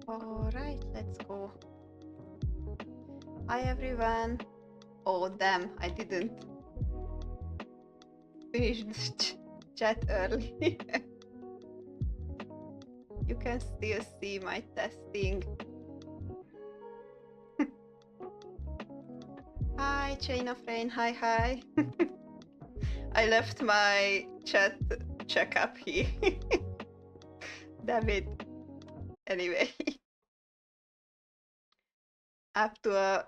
Alright, let's go. Hi everyone. Oh damn, I didn't finish the chat early. You can still see my testing. Hi, Chain of Rain. Hi. I left my chat checkup here. Damn it. Anyway. Up to a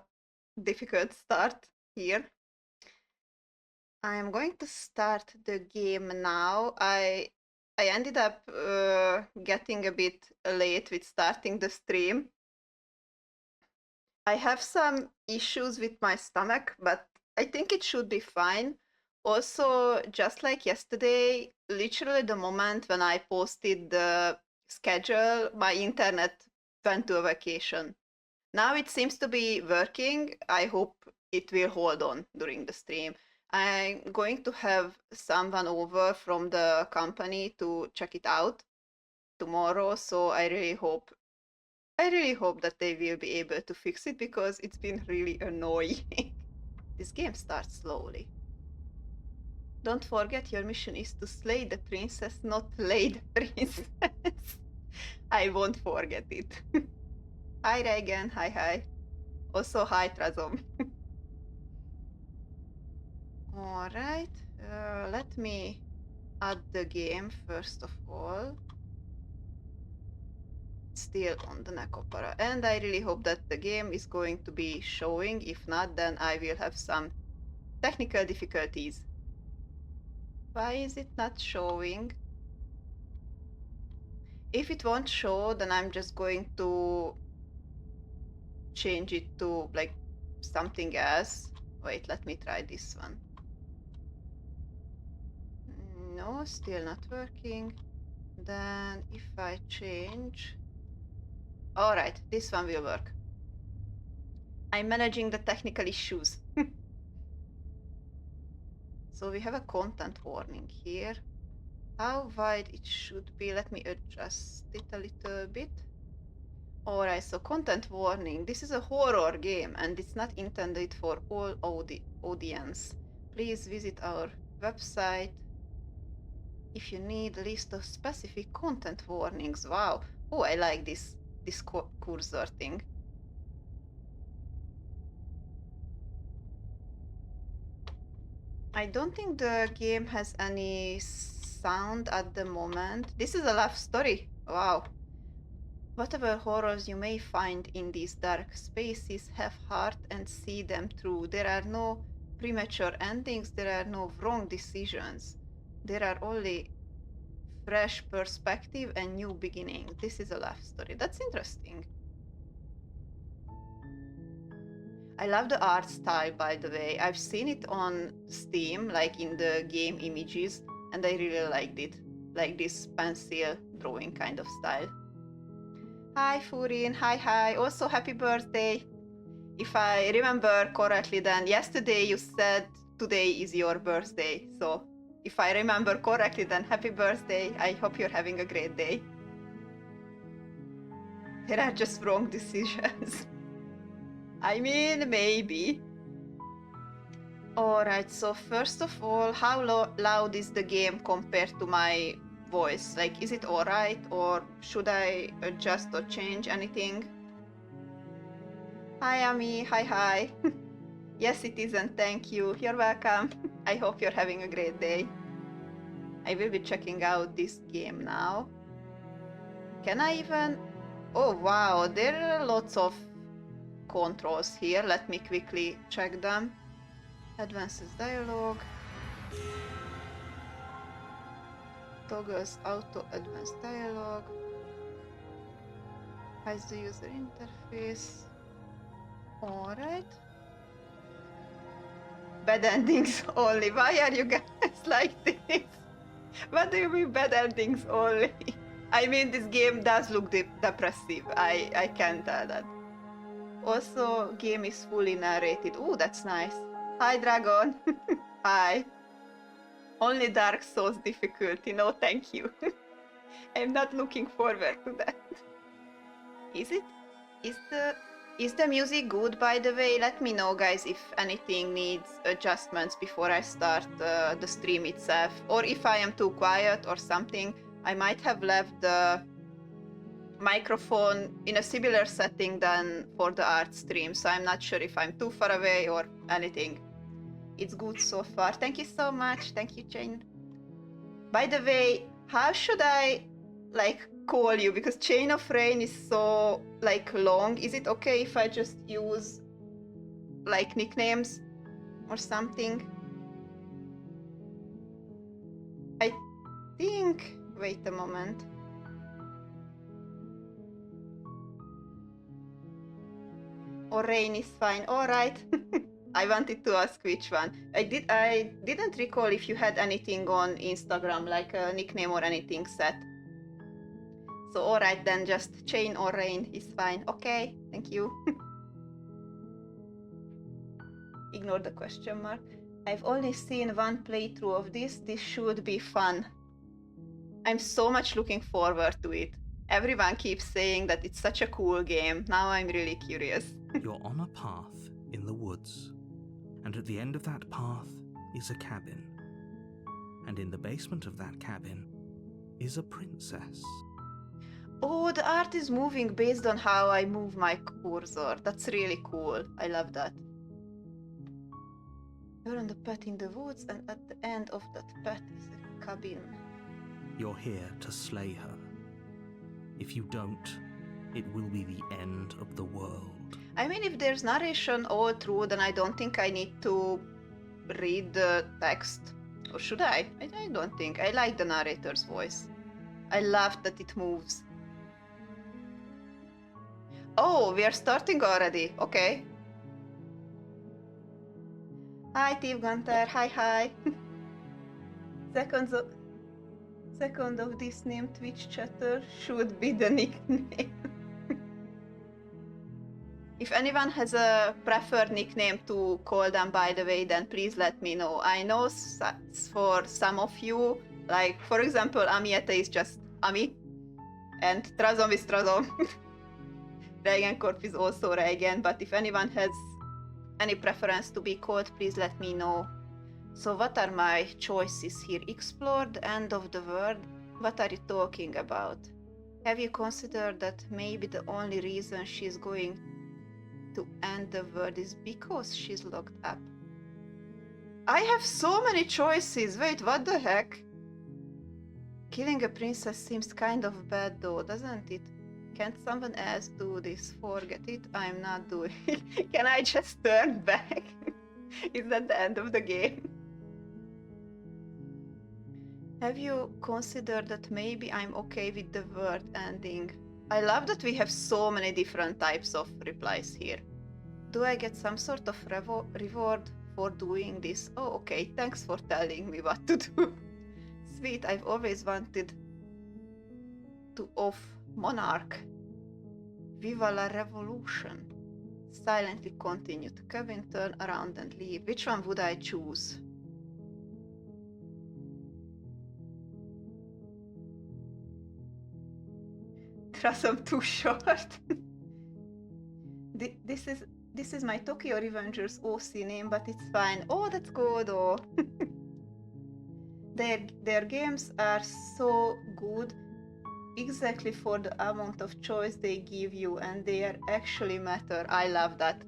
difficult start here. I am going to start the game now. I ended up getting a bit late with starting the stream. I have some issues with my stomach, but I think it should be fine. Also, just like yesterday, literally the moment when I posted the schedule, my internet went to a vacation. Now it seems to be working. I hope it will hold on during the stream. I'm going to have someone over from the company to check it out tomorrow, so I really hope that they will be able to fix it because it's been really annoying. This game starts slowly. Don't forget your mission is to slay the princess, not lay the princess. I won't forget it. Hi Reagan, hi. Also hi Trazom. Alright, let me add the game first of all. Still on the neck opera, and I really hope that the game is going to be showing. If not, then I will have some technical difficulties. Why is it not showing? If it won't show, then I'm just going to change it to like something else. Wait, let me try this one. No, still not working. Then if I change... Alright, this one will work. I'm managing the technical issues. So we have a content warning here. How wide it should be? Let me adjust it a little bit. Alright, so content warning. This is a horror game and it's not intended for all audience. Please visit our website if you need a list of specific content warnings. Wow. Oh, I like this cursor thing. I don't think the game has any sound at the moment. This is a love story. Wow. Whatever horrors you may find in these dark spaces, have heart and see them through. There are no premature endings, there are no wrong decisions. There are only fresh perspective and new beginning. This is a love story. That's interesting. I love the art style, by the way. I've seen it on Steam, like in the game images, and I really liked it. Like this pencil drawing kind of style. Hi Furin, hi. Also happy birthday. If I remember correctly, then yesterday you said today is your birthday. So if I remember correctly, then happy birthday. I hope you're having a great day. There are just wrong decisions. I mean, maybe. Alright, so first of all, how loud is the game compared to my voice? Like, is it alright, or should I adjust or change anything? Hi Ami, hi. Yes it is, and thank you. You're welcome. I hope you're having a great day. I will be checking out this game now. Can I even... Oh wow, there are lots of controls here. Let me quickly check them. Advanced dialogue. Toggles auto advanced dialogue. Hides the user interface. Alright. Bad endings only. Why are you guys like this? What do you mean bad endings only? I mean, this game does look depressive. I can tell that. Also, game is fully narrated. Ooh, that's nice. Hi, Dragon. Hi. Only Dark Souls difficulty. No, thank you. I'm not looking forward to that. Is it? Is the is the music good, by the way? Let me know, guys, if anything needs adjustments before I start the stream itself, or if I am too quiet or something. I might have left the microphone in a similar setting than for the art stream, so I'm not sure if I'm too far away or anything. It's good so far. Thank you so much. Thank you, Jane. By the way, how should I call you? Because Chain of Rain is so long. Is it okay if I just use nicknames or something? I think. Wait a moment. Or Rain is fine. All right. I wanted to ask which one. I didn't recall if you had anything on Instagram, like a nickname or anything set. So alright then, just Chain or Rain is fine. Okay, thank you. Ignore the question mark. I've only seen one playthrough of this. This should be fun. I'm so much looking forward to it. Everyone keeps saying that it's such a cool game. Now I'm really curious. You're on a path in the woods, and at the end of that path is a cabin. And in the basement of that cabin is a princess. Oh, the art is moving based on how I move my cursor. That's really cool. I love that. You're on the path in the woods, and at the end of that path is a cabin. You're here to slay her. If you don't, it will be the end of the world. I mean, if there's narration all through, then I don't think I need to read the text. Or should I? I don't think. I like the narrator's voice. I love that it moves. Oh, we are starting already. Okay. Hi, Thief Gunter. Hi. Second of this name Twitch chatter should be the nickname. If anyone has a preferred nickname to call them, by the way, then please let me know. I know for some of you, like for example, Amieta is just Ami, and Trazom is Trazom. Regenkorp is also Regen, but if anyone has any preference to be called, please let me know. So what are my choices here? Explore the end of the world. What are you talking about? Have you considered that maybe the only reason she's going to end the world is because she's locked up? I have so many choices. Wait, what the heck? Killing a princess seems kind of bad though, doesn't it? Can't someone else do this? Forget it, I'm not doing it. Can I just turn back? Is that the end of the game? Have you considered that maybe I'm okay with the world ending? I love that we have so many different types of replies here. Do I get some sort of reward for doing this? Oh, okay, thanks for telling me what to do. Sweet, I've always wanted to off Monarch. Viva la revolution. Silently continue to Kevin, turn around and leave. Which one would I choose? I'm too short. This is my Tokyo Revengers OC name, but it's fine. Oh, that's good. Oh. Their games are so good, exactly for the amount of choice they give you, and they are actually matter. I love that.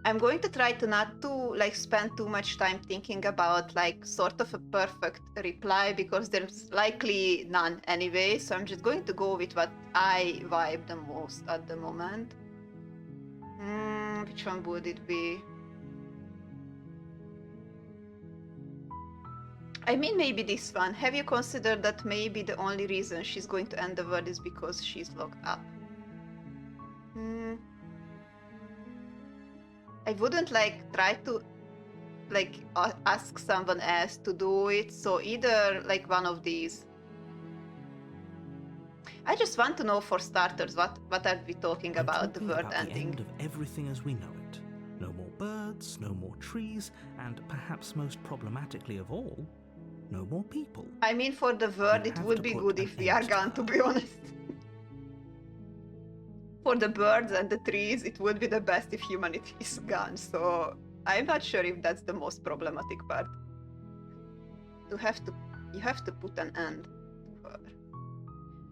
I'm going to try to not to spend too much time thinking about sort of a perfect reply, because there's likely none anyway, so I'm just going to go with what I vibe the most at the moment. Which one would it be? I mean, maybe this one. Have you considered that maybe the only reason she's going to end the world is because she's locked up? I wouldn't try to ask someone else to do it, so either one of these. I just want to know, for starters, what are we talking about the world ending? The end of everything as we know it. No more birds, no more trees, and perhaps most problematically of all, no more people. I mean, for the world it would be good if we are gone, to be honest. for the birds and the trees, it would be the best if humanity is gone. So I'm not sure if that's the most problematic part. You have to put an end to her.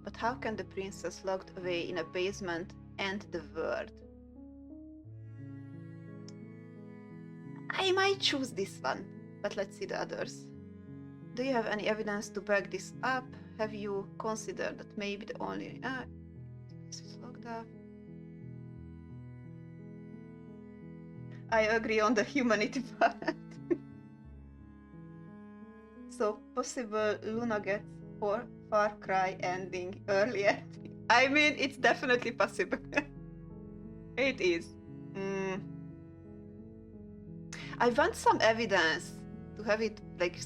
But how can the princess locked away in a basement end the word? I might choose this one, but let's see the others. Do you have any evidence to back this up? Have you considered that maybe the only... this is locked up. I agree on the humanity part. So, possible Luna gets for Far Cry ending earlier. I mean, it's definitely possible. It is. I want some evidence to have it, like,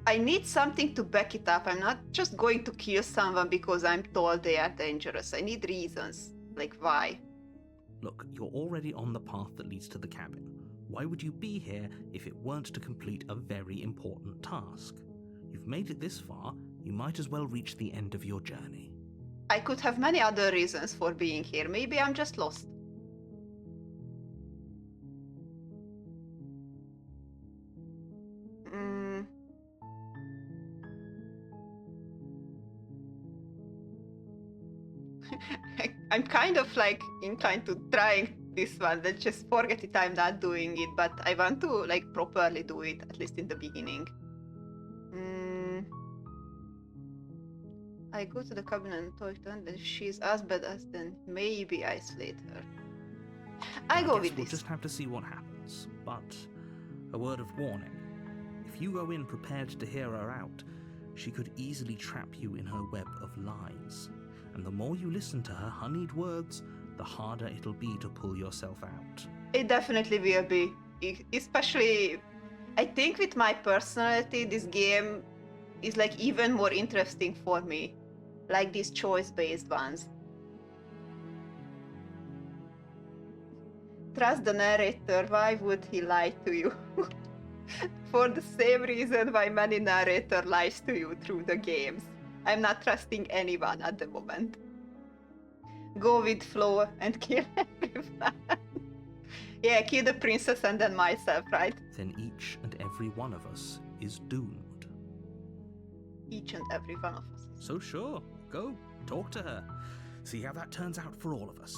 I need something to back it up. I'm not just going to kill someone because I'm told they are dangerous. I need reasons, like why. Look, you're already on the path that leads to the cabin. Why would you be here if it weren't to complete a very important task? You've made it this far, you might as well reach the end of your journey. I could have many other reasons for being here. Maybe I'm just lost. I'm kind of like inclined to trying this one. Let's just forget it. I'm not doing it, but I want to like properly do it, at least in the beginning. I go to the cabin and talk to her, and if she's as bad as, then maybe I slate her. I go with we'll this. Just have to see what happens. But a word of warning: if you go in prepared to hear her out, she could easily trap you in her web of lies. And the more you listen to her honeyed words, the harder it'll be to pull yourself out. It definitely will be. Especially, I think with my personality, this game is like even more interesting for me. Like these choice-based ones. Trust the narrator. Why would he lie to you? For the same reason why many narrator lies to you through the games. I'm not trusting anyone at the moment. Go with flow and kill everyone. Yeah, kill the princess and then myself, right? Then each and every one of us is doomed. Each and every one of us. So sure, go, talk to her. See how that turns out for all of us.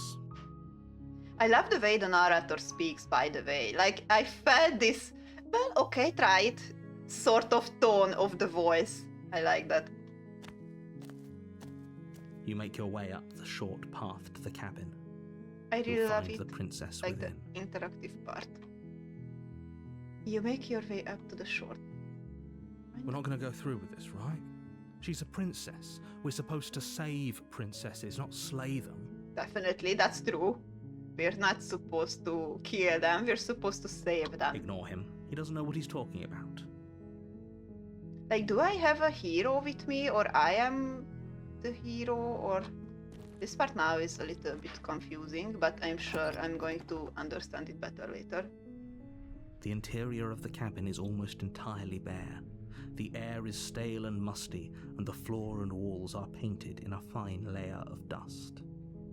I love the way the narrator speaks, by the way. Like, I felt this, well, okay, try it, sort of tone of the voice. I like that. You make your way up the short path to the cabin. I really You'll love find it, the princess like within. the interactive part. You make your way up to the shore. We're not going to go through with this, right? She's a princess. We're supposed to save princesses, not slay them. Definitely, that's true. We're not supposed to kill them, we're supposed to save them. Ignore him. He doesn't know what he's talking about. Like, do I have a hero with me, or I am the hero, or... This part now is a little bit confusing, but I'm sure I'm going to understand it better later. The interior of the cabin is almost entirely bare. The air is stale and musty, and the floor and walls are painted in a fine layer of dust.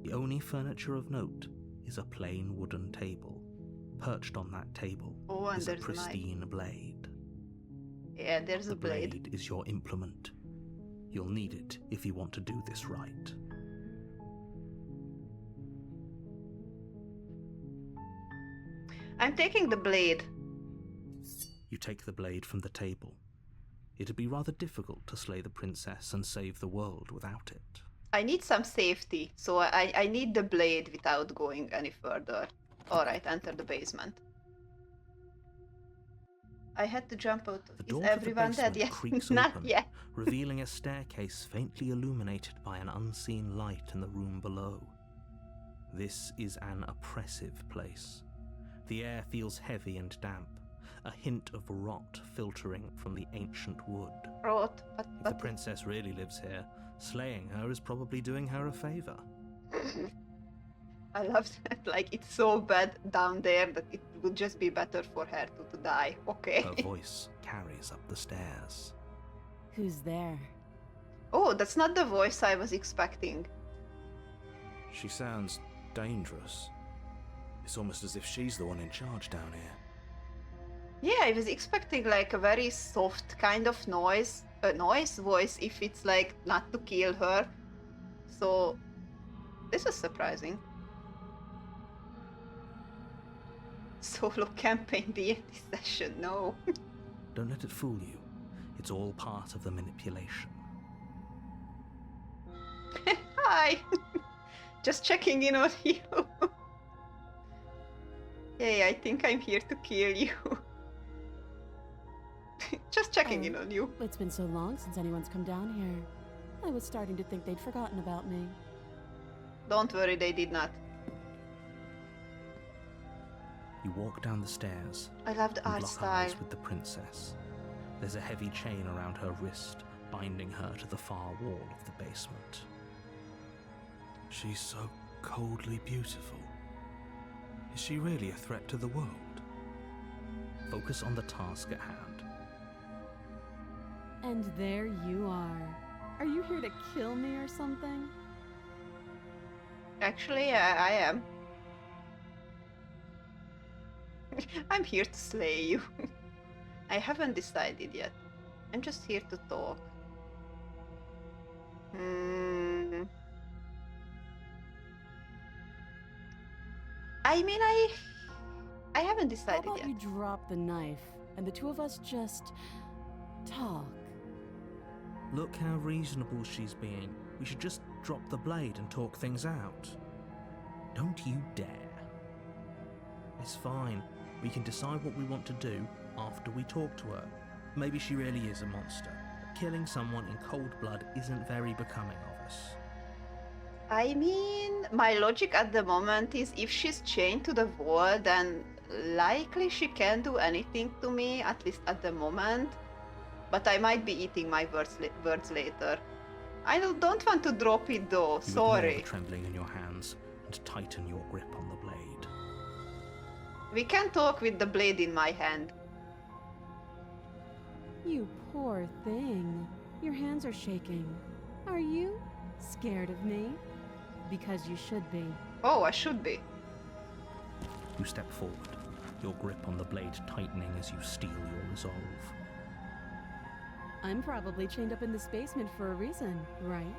The only furniture of note is a plain wooden table. Perched on that table and is a there's pristine blade. Yeah, there's a blade. The blade is your implement. You'll need it if you want to do this right. I'm taking the blade. You take the blade from the table. It'd be rather difficult to slay the princess and save the world without it. I need some safety, so I need the blade without going any further. Alright, enter the basement. I had to jump out. The door Is everyone to the dead basement yet? creaks Not open, yet. revealing a staircase faintly illuminated by an unseen light in the room below. This is an oppressive place. The air feels heavy and damp, a hint of rot filtering from the ancient wood. Rot, If the princess really lives here, slaying her is probably doing her a favor. I love that. Like, it's so bad down there that it would just be better for her to die. Okay. Her voice carries up the stairs. Who's there? Oh, that's not the voice I was expecting. She sounds dangerous. It's almost as if she's the one in charge down here. Yeah, I was expecting like a very soft kind of noise, a noise voice if it's like not to kill her. So this is surprising. Solo campaign D&D session, no. Don't let it fool you. It's all part of the manipulation. Hi! Just checking in on you. Hey, I think I'm here to kill you. Just checking in on you. It's been so long since anyone's come down here. I was starting to think they'd forgotten about me. Don't worry, they did not. You walk down the stairs I love the and art lock style. eyes with the princess. There's a heavy chain around her wrist, binding her to the far wall of the basement. She's so coldly beautiful. Is she really a threat to the world? Focus on the task at hand. And there you are. Are you here to kill me or something? Actually, I am. I'm here to slay you. I haven't decided yet. I'm just here to talk. I mean, I haven't How decided about yet. you drop the knife and the two of us just talk? Look how reasonable she's being. We should just drop the blade and talk things out. Don't you dare. It's fine. We can decide what we want to do after we talk to her. Maybe she really is a monster. But killing someone in cold blood isn't very becoming of us. I mean, my logic at the moment is if she's chained to the wall, then likely she can do anything to me, at least at the moment. But I might be eating my words later. I don't want to drop it though, You sorry. ignore the trembling in your hands and tighten your grip on the blade. We can talk with the blade in my hand. You poor thing. Your hands are shaking. Are you scared of me? Because you should be. Oh, I should be. You step forward, your grip on the blade tightening as you steel your resolve. I'm probably chained up in this basement for a reason, right?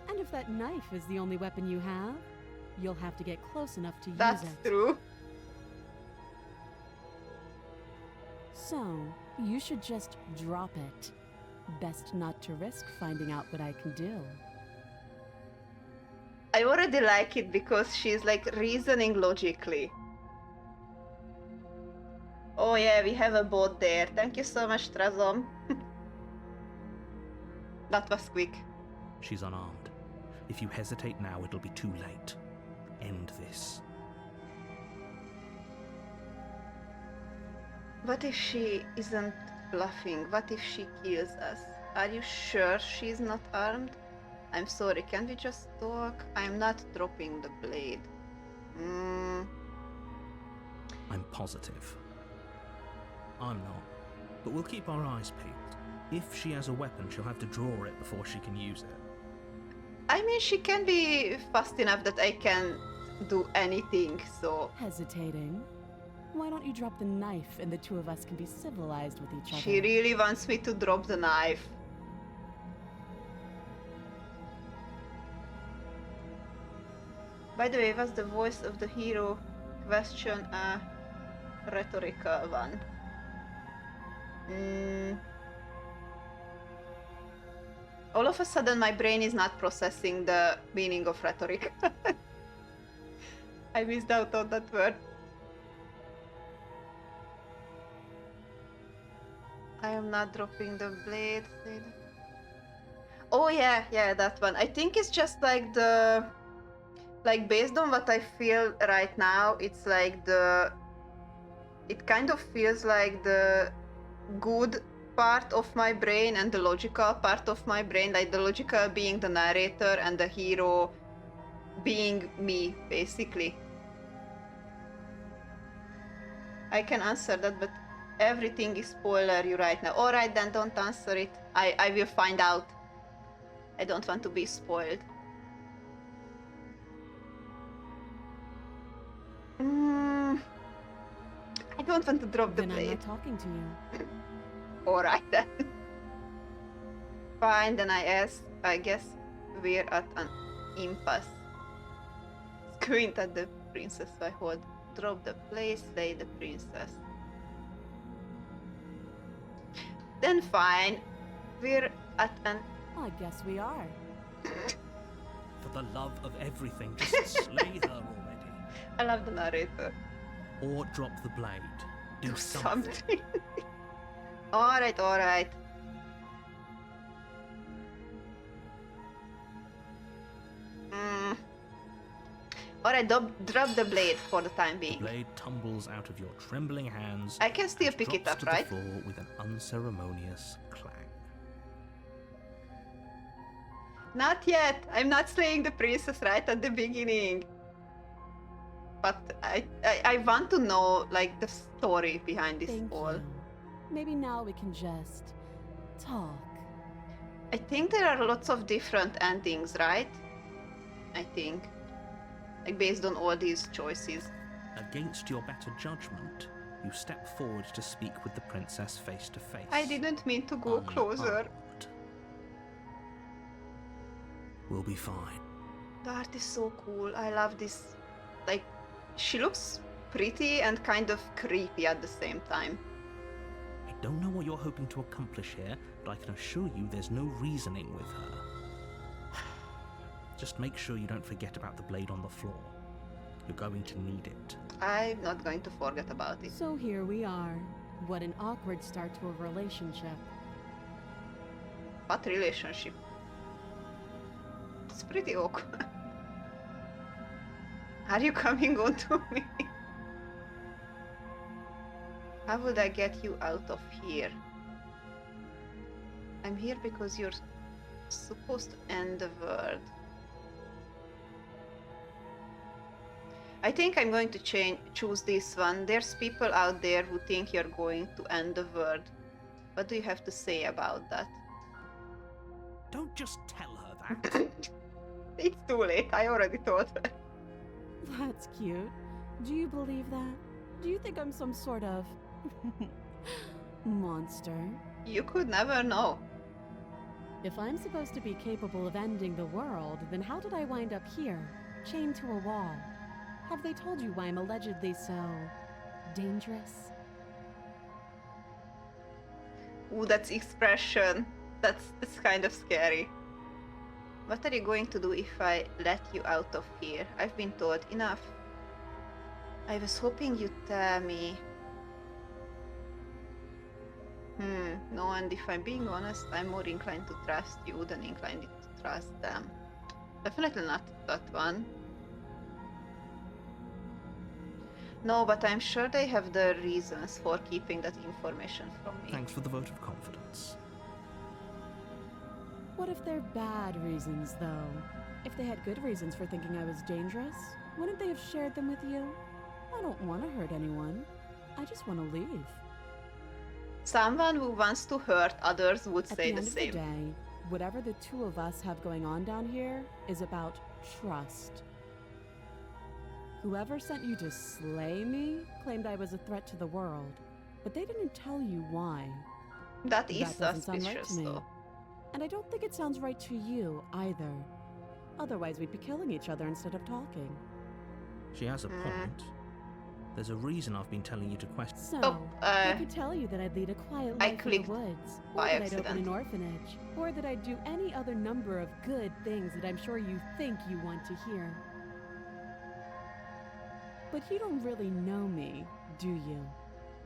And if that knife is the only weapon you have, you'll have to get close enough to That's use it. true. So, you should just drop it. Best not to risk finding out what I can do. I already like it because she's like reasoning logically. Oh yeah, we have a boat there. Thank you so much, Trazom. That was quick. She's unarmed. If you hesitate now, it'll be too late. End this. What if she isn't bluffing? What if she kills us? Are you sure she's not armed? I'm sorry, can we just talk? I'm not dropping the blade. I'm positive. I'm not. But we'll keep our eyes peeled. If she has a weapon, she'll have to draw it before she can use it. I mean, she can be fast enough that I can do anything, so... Hesitating? Why don't you drop the knife and the two of us can be civilized with each other? She really wants me to drop the knife. By the way, was the voice of the hero question a rhetorical one? All of a sudden my brain is not processing the meaning of rhetoric. I missed out on that word. I am not dropping the blade. Oh yeah, that one. I think it's just like the... Like based on what I feel right now, it's like the... It kind of feels like the good part of my brain and the logical part of my brain. Like the logical being the narrator and the hero being me, basically. I can answer that, but everything is spoilery right now. Alright then, don't answer it. I will find out. I don't want to be spoiled. don't want to drop the Then I'm blade. not talking to you. Alright then. Fine, then I guess we're at an impasse. Squint at the princess, I hold. Drop the blade, slay the princess. Then fine, we're at an... I guess we are. For the love of everything, just slay her already. I love the narrator. Or drop the blade. Do Something. something. Alright. Alright, drop the blade for the time The being. blade tumbles out of your trembling hands. I can still and pick it drops up, to right? the floor with an unceremonious clang. Not yet. I'm not slaying the princess right at the beginning. But I want to know, like, the story behind this Thank all. you. Maybe now we can just talk. I think there are lots of different endings, right? I think. Like, based on all these choices. Against your better judgment, you step forward to speak with the princess face to face. I didn't mean to go closer. Unarmed. We'll be fine. The art is so cool. I love this. Like, she looks pretty and kind of creepy at the same time. I don't know what you're hoping to accomplish here, but I can assure you there's no reasoning with her. Just make sure you don't forget about the blade on the floor. You're going to need it. I'm not going to forget about it. So here we are. What an awkward start to a relationship. What relationship? It's pretty awkward. Are you coming on to me? How would I get you out of here? I'm here because you're supposed to end the world. I think I'm going to choose this one. There's people out there who think you're going to end the world. What do you have to say about that? Don't just tell her that. It's too late. I already told her. That's cute. Do you believe that? Do you think I'm some sort of monster? You could never know. If I'm supposed to be capable of ending the world, then how did I wind up here, chained to a wall? Have they told you why I'm allegedly so dangerous? Ooh, that's expression. That's kind of scary. What are you going to do if I let you out of here? I've been told enough. I was hoping you'd tell me. No, and if I'm being honest, I'm more inclined to trust you than inclined to trust them. Definitely not that one. No, but I'm sure they have the reasons for keeping that information from me. Thanks for the vote of confidence. What if they're bad reasons, though? If they had good reasons for thinking I was dangerous, wouldn't they have shared them with you? I don't want to hurt anyone. I just want to leave. Someone who wants to hurt others would say the At the same. end of the day, whatever the two of us have going on down here is about trust. Whoever sent you to slay me claimed I was a threat to the world, but they didn't tell you why. That is That doesn't sound right suspicious, to me. though. And I don't think it sounds right to you either. Otherwise, we'd be killing each other instead of talking. She has a point. There's a reason I've been telling you to question. So, I could tell you that I'd lead a quiet I life in the clicked woods, or by that I'd open accident. an orphanage, or that I'd do any other number of good things that I'm sure you think you want to hear. But you don't really know me, do you?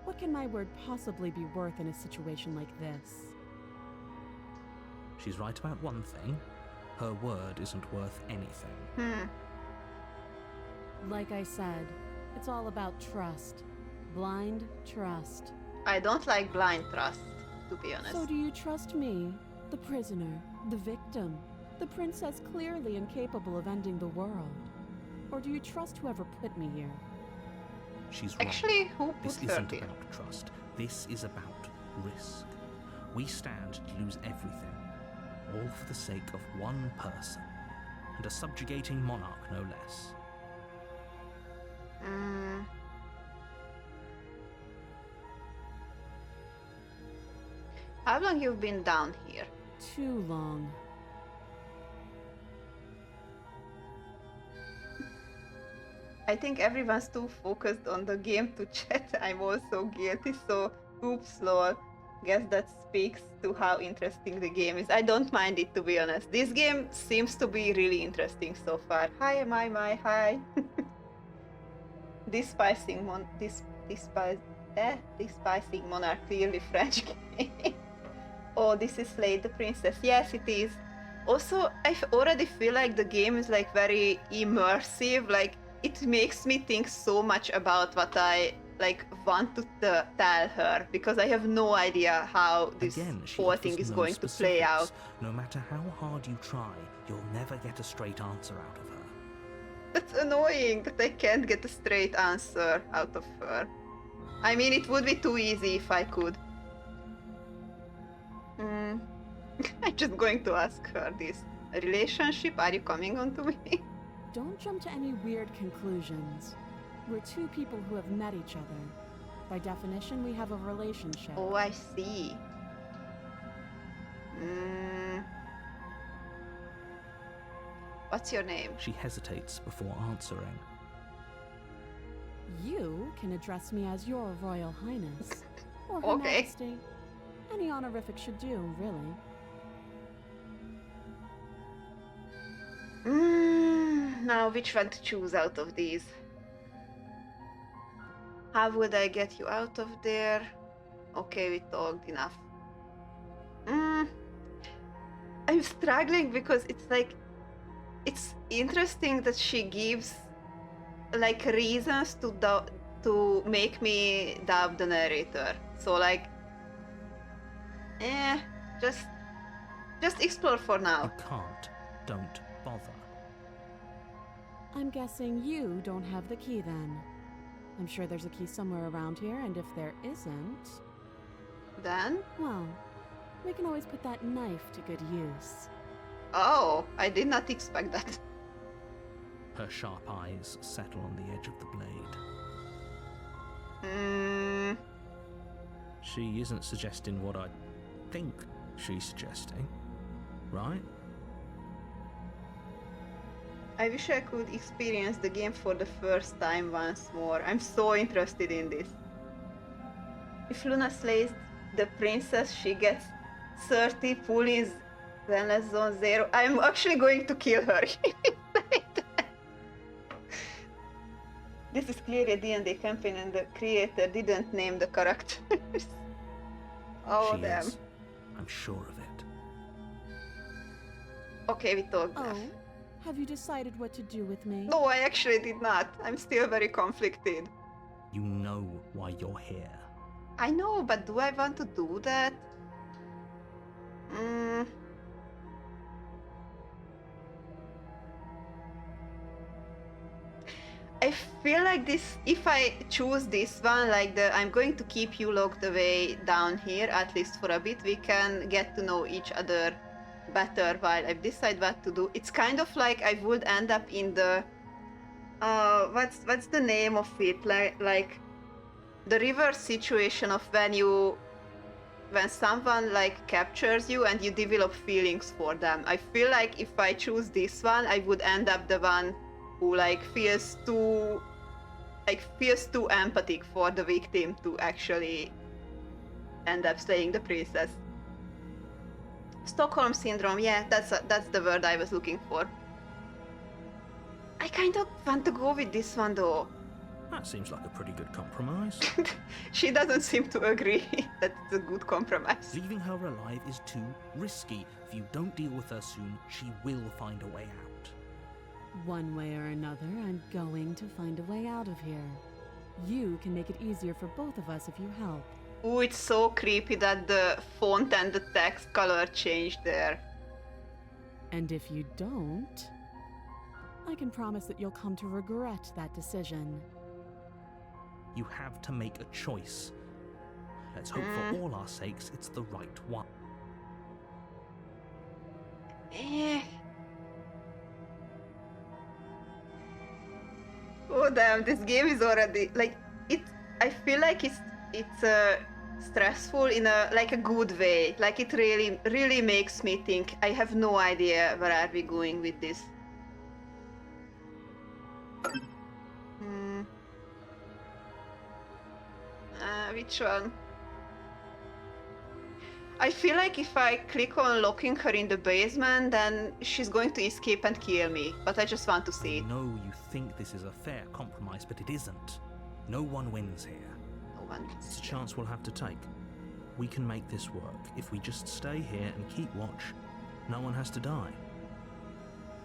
What can my word possibly be worth in a situation like this? She's right about one thing. Her word isn't worth anything. Like I said, it's all about trust. Blind trust. I don't like blind trust, to be honest. So do you trust me, the prisoner, the victim, the princess clearly incapable of ending the world? Or do you trust whoever put me here? She's wrong. Actually, who put This her isn't here? about trust. This is about risk. We stand to lose everything, all for the sake of one person, and a subjugating monarch no less. How long you've been down here? Too long. I think everyone's too focused on the game to chat. I'm also guilty, so oops, lol. Guess that speaks to how interesting the game is. I don't mind it, to be honest. This game seems to be really interesting so far. Hi, my, hi. Despising monarch, clearly French game. Oh, this is Slade the Princess. Yes, it is. Also, I already feel like the game is like very immersive. Like, it makes me think so much about what I like want to tell her, because I have no idea how this whole thing is going to play out. No matter how hard you try, you'll never get a straight answer out of her. That's annoying that I can't get a straight answer out of her. I mean, it would be too easy if I could. I'm just going to ask her this. A relationship? Are you coming on to me? Don't jump to any weird conclusions. We're two people who have met each other. By definition, we have a relationship. Oh, I see. What's your name? She hesitates before answering. You can address me as your Royal Highness. Or Her Okay. Majesty. Any honorific should do, really. Now, which one to choose out of these? How would I get you out of there? Okay, we talked enough. I'm struggling because it's like, it's interesting that she gives like reasons to make me doubt the narrator. So like, just explore for now. You can't. Don't bother. I'm guessing you don't have the key then. I'm sure there's a key somewhere around here, and if there isn't... Then? Well, we can always put that knife to good use. Oh, I did not expect that. Her sharp eyes settle on the edge of the blade. She isn't suggesting what I think she's suggesting, right? I wish I could experience the game for the first time once more. I'm so interested in this. If Luna slays the princess, she gets 30 pulleys, then less zone 0. I'm actually going to kill her. This is clearly a D&D campaign and the creator didn't name the characters. Oh, She damn. is. I'm sure of it. Okay, we talked. Oh? Have you decided what to do with me? No, I actually did not. I'm still very conflicted. You know why you're here. I know, but do I want to do that? I feel like this, if I choose this one, like I'm going to keep you locked away down here, at least for a bit, we can get to know each other better while I decide what to do. It's kind of like I would end up in the, what's the name of it? Like the reverse situation of when someone like captures you and you develop feelings for them. I feel like if I choose this one, I would end up the one who like feels too empathic for the victim to actually end up slaying the princess. Stockholm syndrome, yeah, that's the word I was looking for. I kind of want to go with this one though. That seems like a pretty good compromise. She doesn't seem to agree that it's a good compromise. Leaving her alive is too risky. If you don't deal with her soon, she will find a way out. One way or another, I'm going to find a way out of here. You can make it easier for both of us if you help. Ooh, it's so creepy that the font and the text color changed there. And if you don't, I can promise that you'll come to regret that decision. You have to make a choice. Let's hope for all our sakes it's the right one. Oh damn, this game is already like it. I feel like it's stressful in a like a good way. Like it really makes me think. I have no idea where are we going with this. Which one? I feel like if I click on locking her in the basement, then she's going to escape and kill me. But I just want to see I it. know you think this is a fair compromise, but it isn't. No one wins here. No one. It's a chance we'll have to take. We can make this work. If we just stay here and keep watch, no one has to die.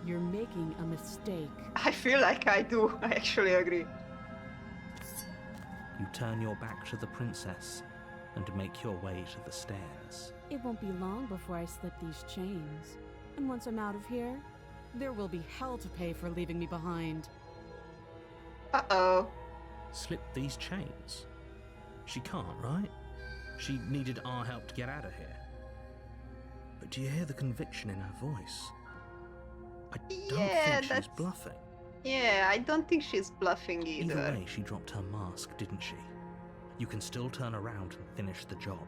You're making a mistake. I feel like I do. I actually agree. You turn your back to the princess and make your way to the stairs. It won't be long before I slip these chains. And once I'm out of here, there will be hell to pay for leaving me behind. Uh-oh. Slip these chains? She can't, right? She needed our help to get out of here. But do you hear the conviction in her voice? I don't think she's bluffing. Yeah, I don't think she's bluffing either. Either way, she dropped her mask, didn't she? You can still turn around and finish the job.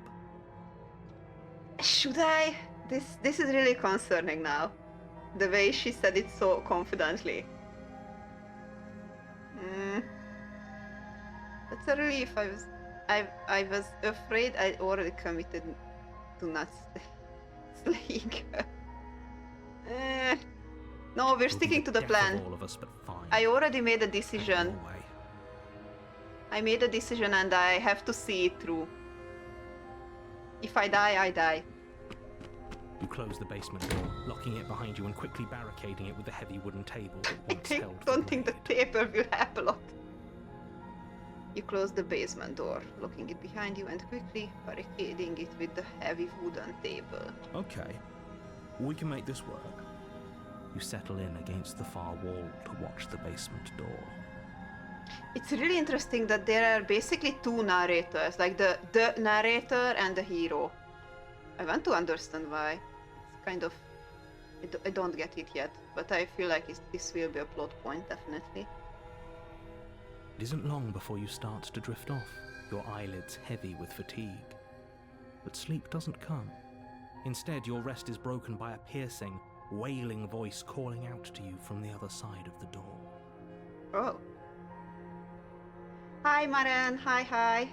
Should I? This is really concerning now. The way she said it so confidently. That's a relief. I was afraid I already committed to not slaying her. No, we're sticking to the plan. All of us, but fine. I already made a decision. No way. I made a decision and I have to see it through. If I die, I die. You close the basement door, locking it behind you and quickly barricading it with a heavy wooden table that once held the Don't think the blade. table will help a lot. You close the basement door, locking it behind you and quickly barricading it with the heavy wooden table. Okay, we can make this work. You settle in against the far wall to watch the basement door. It's really interesting that there are basically two narrators, like the narrator and the hero. I want to understand why. It's kind of... I don't get it yet, but I feel like this will be a plot point, definitely. It isn't long before you start to drift off, your eyelids heavy with fatigue. But sleep doesn't come. Instead, your rest is broken by a piercing, wailing voice calling out to you from the other side of the door. Oh. Hi, Maren. Hi.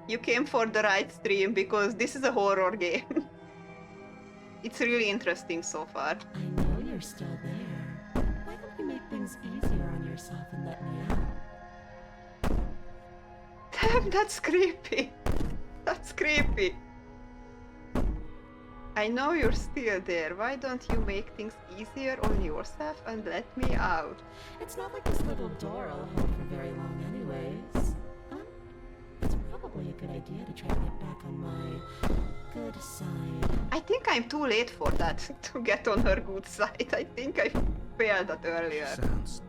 You came for the right stream because this is a horror game. It's really interesting so far. I know you're still there. Why don't you make things easier on yourself and let me out? Damn, that's creepy. That's creepy. I know you're still there. Why don't you make things easier on yourself and let me out? It's not like this little door will hold for very long anyways. It's probably a good idea to try to get back on my good side. I think I'm too late for that, to get on her good side. I think I failed that earlier. Sounds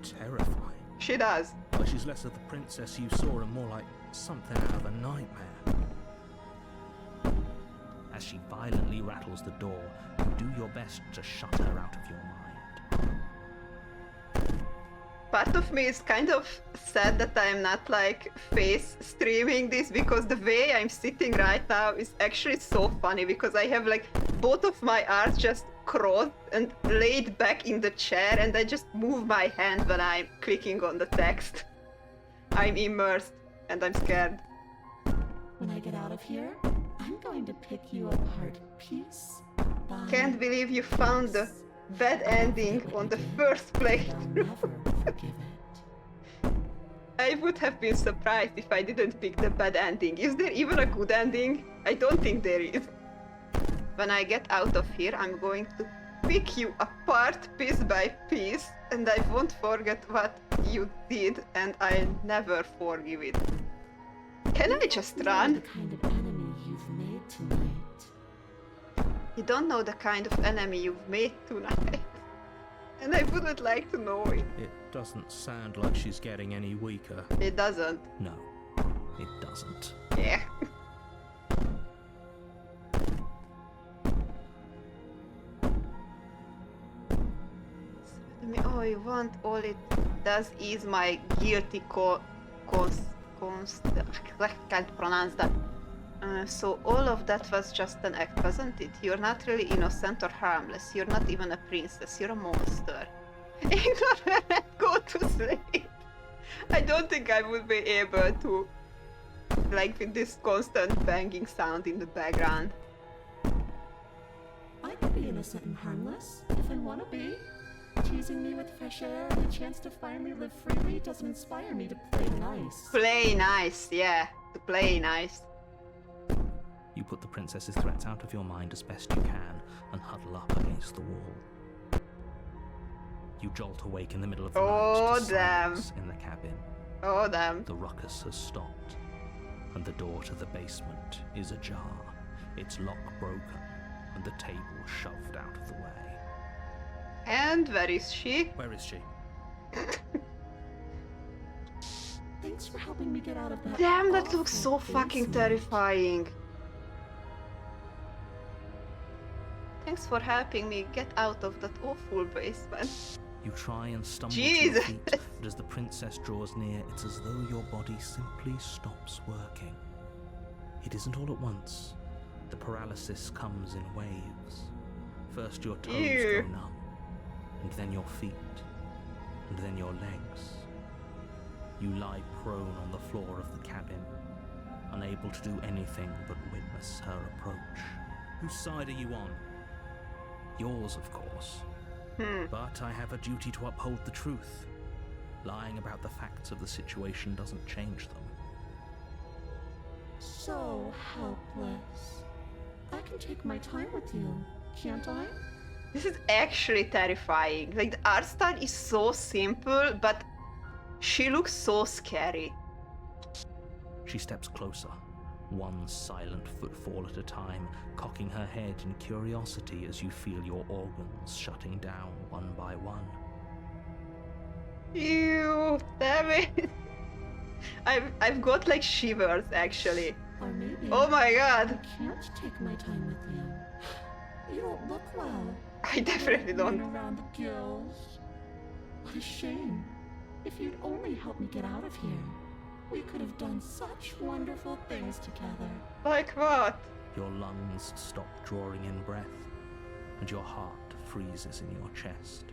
terrifying. She does. Like she's less of the princess you saw and more like something out of a nightmare. As she violently rattles the door, you do your best to shut her out of your mind. Part of me is kind of sad that I'm not like face streaming this, because the way I'm sitting right now is actually so funny, because I have like both of my arms just crossed and laid back in the chair, and I just move my hand when I'm clicking on the text. I'm immersed and I'm scared. When I get out of here, I'm going to pick you apart piece by Can't believe you found the bad ending on the first playthrough. never forgive it. I would have been surprised if I didn't pick the bad ending. Is there even a good ending? I don't think there is. When I get out of here, I'm going to pick you apart piece by piece, and I won't forget what you did, and I'll never forgive it. Can I just The run? kind of enemy you've made tonight. You don't know the kind of enemy you've made tonight. And I wouldn't like to know it. It doesn't sound like she's getting any weaker. It doesn't. No, it doesn't. Yeah. Oh, you want all it does is my guilty I can't pronounce that. So all of that was just an act, wasn't it? You're not really innocent or harmless. You're not even a princess. You're a monster. Ignore her and go to sleep. I don't think I would be able to, like, with this constant banging sound in the background. I could be innocent and harmless, if I want to be. Teasing me with fresh air and a chance to finally live freely doesn't inspire me to play nice. Play nice, yeah. To play nice. You put the princess's threats out of your mind as best you can and huddle up against the wall. You jolt awake in the middle of the night to silence in the cabin. Oh, damn. The ruckus has stopped, and the door to the basement is ajar, its lock broken, and the table shoved out of the way. And where is she? Where is she? Thanks for helping me get out of that. Damn, that looks so awful fucking basement. terrifying. Thanks for helping me get out of that awful basement. You try and stumble to Jesus. your feet, but as the princess draws near, it's as though your body simply stops working. It isn't all at once. The paralysis comes in waves. First your toes Ew. go numb, and then your feet, and then your legs. You lie prone on the floor of the cabin, unable to do anything but witness her approach. Whose side are you on? Yours, of course. But I have a duty to uphold the truth. Lying about the facts of the situation doesn't change them. So helpless. I can take my time with you, can't I? This is actually terrifying. Like, the art style is so simple, but she looks so scary. She steps closer, one silent footfall at a time, cocking her head in curiosity as you feel your organs shutting down one by one. Ew, damn it. I've got like shivers actually. Or maybe Oh my I god. can't take my time with you. You don't look well. I definitely Running don't. around the gills. What a shame. If you'd only helped me get out of here, we could have done such wonderful things together. Like what? Your lungs stop drawing in breath, and your heart freezes in your chest.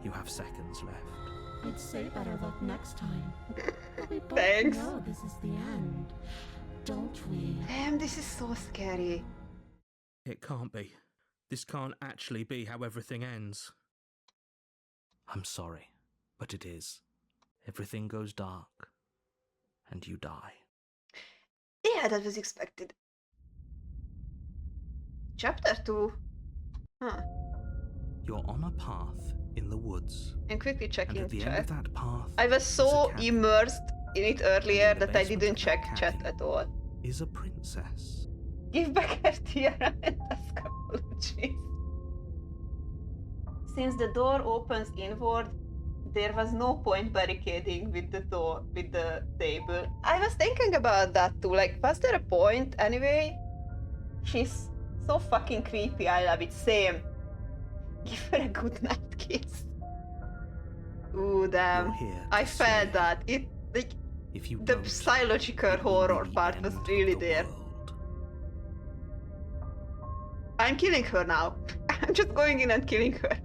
You have seconds left. I'd say better luck next time. We both Thanks. know this is the end, don't we? Damn, this is so scary. It can't be. This can't actually be how everything ends. I'm sorry, but it is. Everything goes dark, and you die. Yeah, that was expected. Chapter 2. Huh. You're on a path in the woods, I'm quickly and checking at the end chat. of that path I was is a so cabin. immersed in it earlier And in the that I basement didn't of that check chat cabin at all. is a princess. Give back her tiara and ask apologies. Since the door opens inward, there was no point barricading with the door, with the table. I was thinking about that too. Like, was there a point anyway? She's so fucking creepy. I love it. Same. Give her a good night kiss. Ooh, damn. You're here I to felt see. that. It, like, If you the don't, psychological it will be horror the part end was of really the there. world. I'm killing her now. I'm just going in and killing her.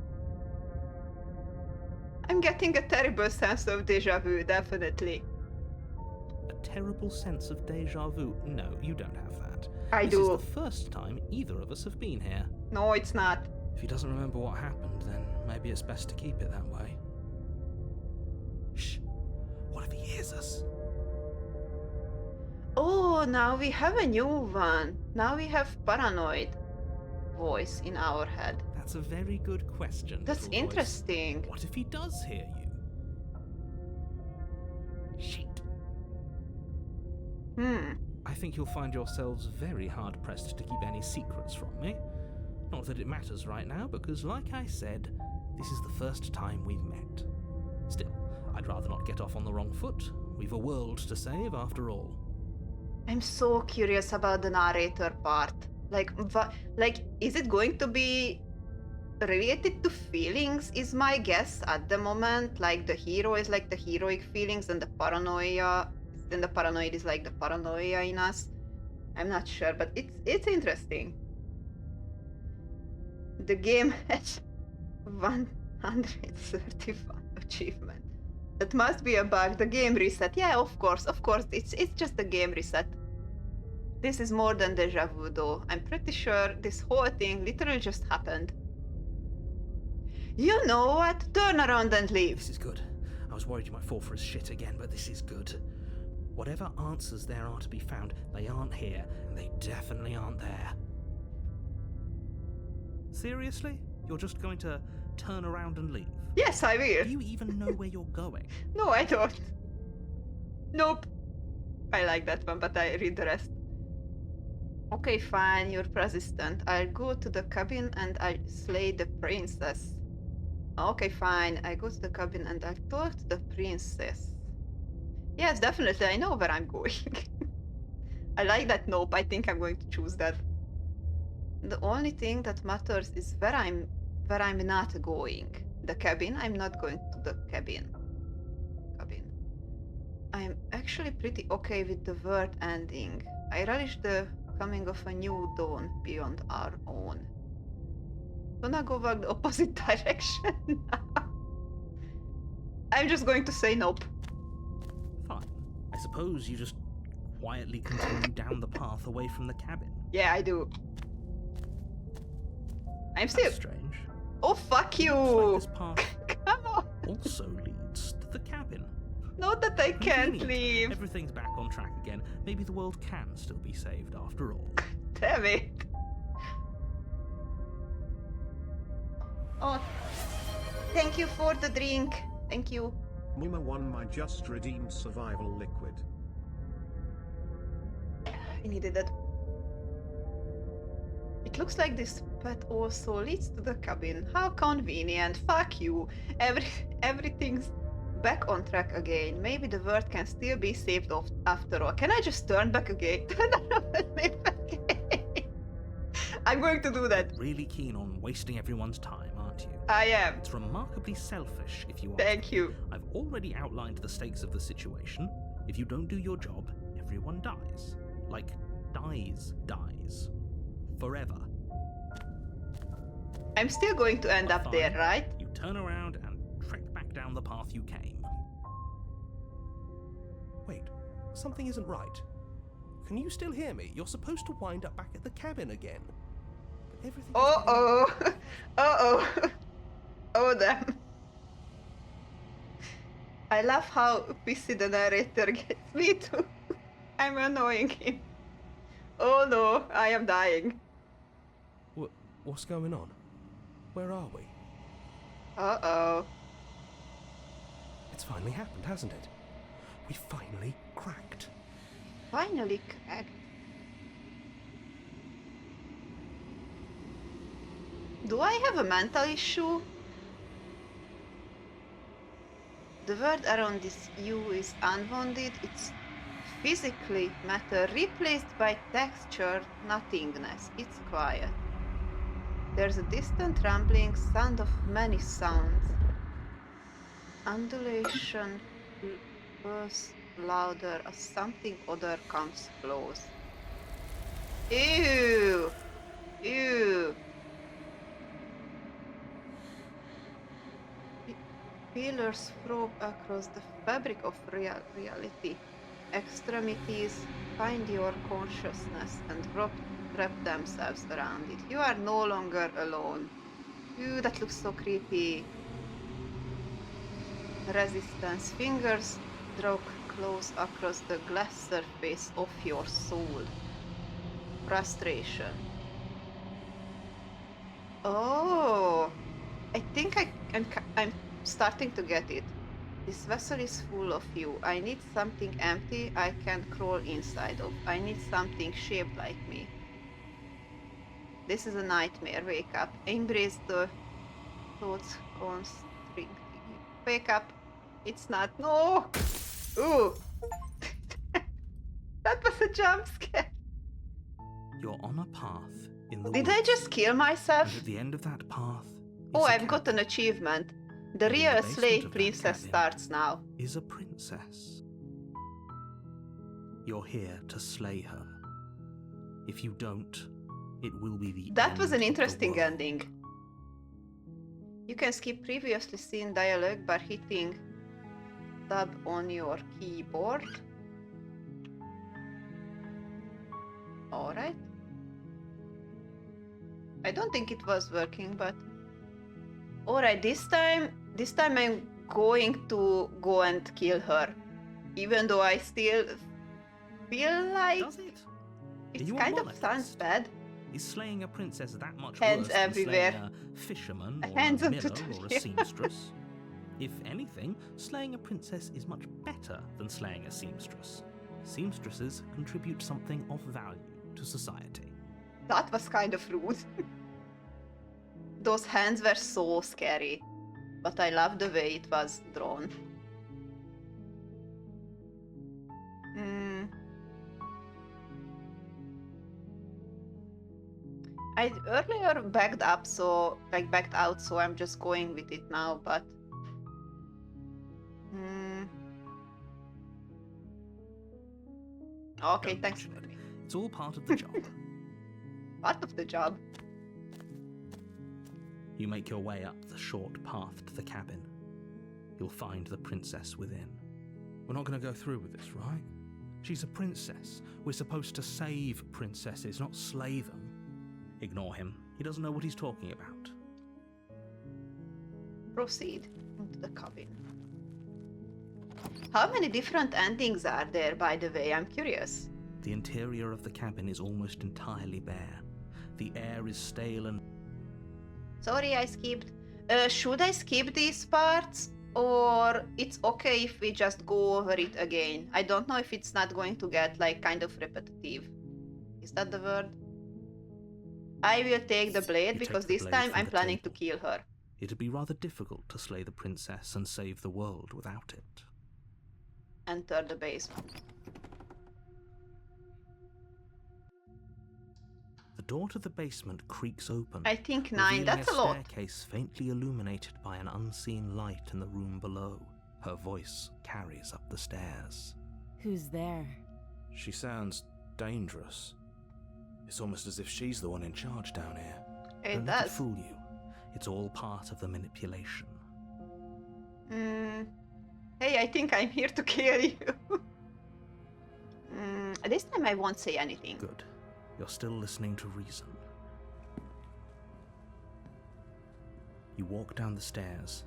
I'm getting a terrible sense of deja vu, definitely. A terrible sense of deja vu. No, you don't have that. I This do. is the first time either of us have been here. No, it's not. If he doesn't remember what happened, then maybe it's best to keep it that way. Shh. What if he hears us? Oh, now we have a new one. Now we have paranoid voice in our head. That's a very good question. That's little voice. interesting. What if he does hear you? Shit. I think you'll find yourselves very hard pressed to keep any secrets from me. Not that it matters right now, because like I said, this is the first time we've met. Still, I'd rather not get off on the wrong foot. We've a world to save after all. I'm so curious about the narrator part. Like, is it going to be related to feelings? Is my guess at the moment. Like, the hero is like the heroic feelings, and the paranoia is then the paranoid is like the paranoia in us. I'm not sure, but it's interesting. The game has 131 achievement. That must be a bug. The game reset. Yeah, of course. It's just a game reset. This is more than deja vu, though. I'm pretty sure this whole thing literally just happened. You know what? Turn around and leave. This is good. I was worried you might fall for his shit again, but this is good. Whatever answers there are to be found, they aren't here, and they definitely aren't there. Seriously? You're just going to turn around and leave? Yes, I will. Do you even know where you're going? No, I don't. Nope. I like that one, but I read the rest. Okay, fine, you're persistent. I'll go to the cabin and I'll slay the princess. Okay, fine. I go to the cabin and I'll talk to the princess. Yes, definitely, I know where I'm going. I like that nope. I think I'm going to choose that. The only thing that matters is where I'm not going. The cabin. I'm not going to the cabin. I'm actually pretty okay with the world ending. I relish the coming of a new dawn beyond our own. Gonna go back the opposite direction now. I'm just going to say nope. Fine. I suppose you just quietly continue down the path away from the cabin. Yeah, I do. I'm still. That's strange. Oh, fuck you! Looks like this path Come on. also leads to the cabin. Not that I can't Convenient. leave. Everything's back on track again. Maybe the world can still be saved after all. Damn it. Oh, thank you for the drink. Thank you. Muma won my just redeemed survival liquid. I needed that. It looks like this path also leads to the cabin. How convenient. Fuck you. Everything's back on track again. Maybe the world can still be saved after all. Can I just turn back again? I'm going to do that. Really keen on wasting everyone's time, aren't you? I am. It's remarkably selfish, if you ask Thank me. you. I've already outlined the stakes of the situation. If you don't do your job, everyone dies. Like, dies. Forever. I'm still going to end But up fine. there, right? You turn around and trek back down the path you came. Wait, something isn't right. Can you still hear me? You're supposed to wind up back at the cabin again. But everything. Uh-oh. Uh-oh. Oh, damn. I love how pissy the narrator gets me too. I'm annoying him. Oh no, I am dying. What's going on? Where are we? Uh-oh. It's finally happened, hasn't it? We finally cracked. Finally cracked. Do I have a mental issue? The world around this U is unbounded. It's physically matter replaced by textured nothingness. It's quiet. There's a distant rumbling sound of many sounds. Undulation bursts louder as something other comes close. Ew! Ew! Pillars probe across the fabric of reality. Extremities find your consciousness and wrap themselves around it. You are no longer alone. Ew, that looks so creepy. Resistance. Fingers draw close across the glass surface of your soul. Frustration. Oh, I think I'm starting to get it. This vessel is full of you. I need something empty I can crawl inside of. I need something shaped like me. This is a nightmare. Wake up. Embrace the thoughts constricting. Wake up. It's not. No! Ooh! That was a jump scare. You're on a path in the Did woods. I just kill myself? And at the end of that path Oh, is a I've got cabin. an achievement. The And in real the basement slave of that princess cabin starts now. Is a princess. You're here to slay her. If you don't, it will be the That end was an of the interesting world. ending. You can skip previously seen dialogue by hitting tab on your keyboard. Alright. I don't think it was working, but... Alright, this time I'm going to go and kill her. Even though I still feel like Does it? Are it you a kind of monarchist? sounds bad. Is slaying a princess that much Hands worse than everywhere. slaying a fisherman or Hands a on miller or a tutorial. seamstress? If anything, slaying a princess is much better than slaying a seamstress. Seamstresses contribute something of value to society. That was kind of rude. Those hands were so scary, but I love the way it was drawn. I earlier backed out, so I'm just going with it now, but okay, Don't thanks. mention it. It's all part of the job. Part of the job. You make your way up the short path to the cabin. You'll find the princess within. We're not going to go through with this, right? She's a princess. We're supposed to save princesses, not slay them. Ignore him. He doesn't know what he's talking about. Proceed into the cabin. How many different endings are there, by the way? I'm curious. The interior of the cabin is almost entirely bare. The air is stale and... Sorry, I skipped. Should I skip these parts? Or it's okay if we just go over it again? I don't know if it's not going to get like kind of repetitive. Is that the word? I will take the blade You because take the this blade time from I'm the planning to table. kill her. It'd be rather difficult to slay the princess and save the world without it. Enter the basement. The door to the basement creaks open. I think 9, revealing that's a lot. staircase faintly illuminated by an unseen light in the room below. Her voice carries up the stairs. Who's there? She sounds dangerous. It's almost as if she's the one in charge down here. It Don't let it does. fool you. It's all part of the manipulation. Hey, I think I'm here to kill you. This time I won't say anything. Good. You're still listening to reason. You walk down the stairs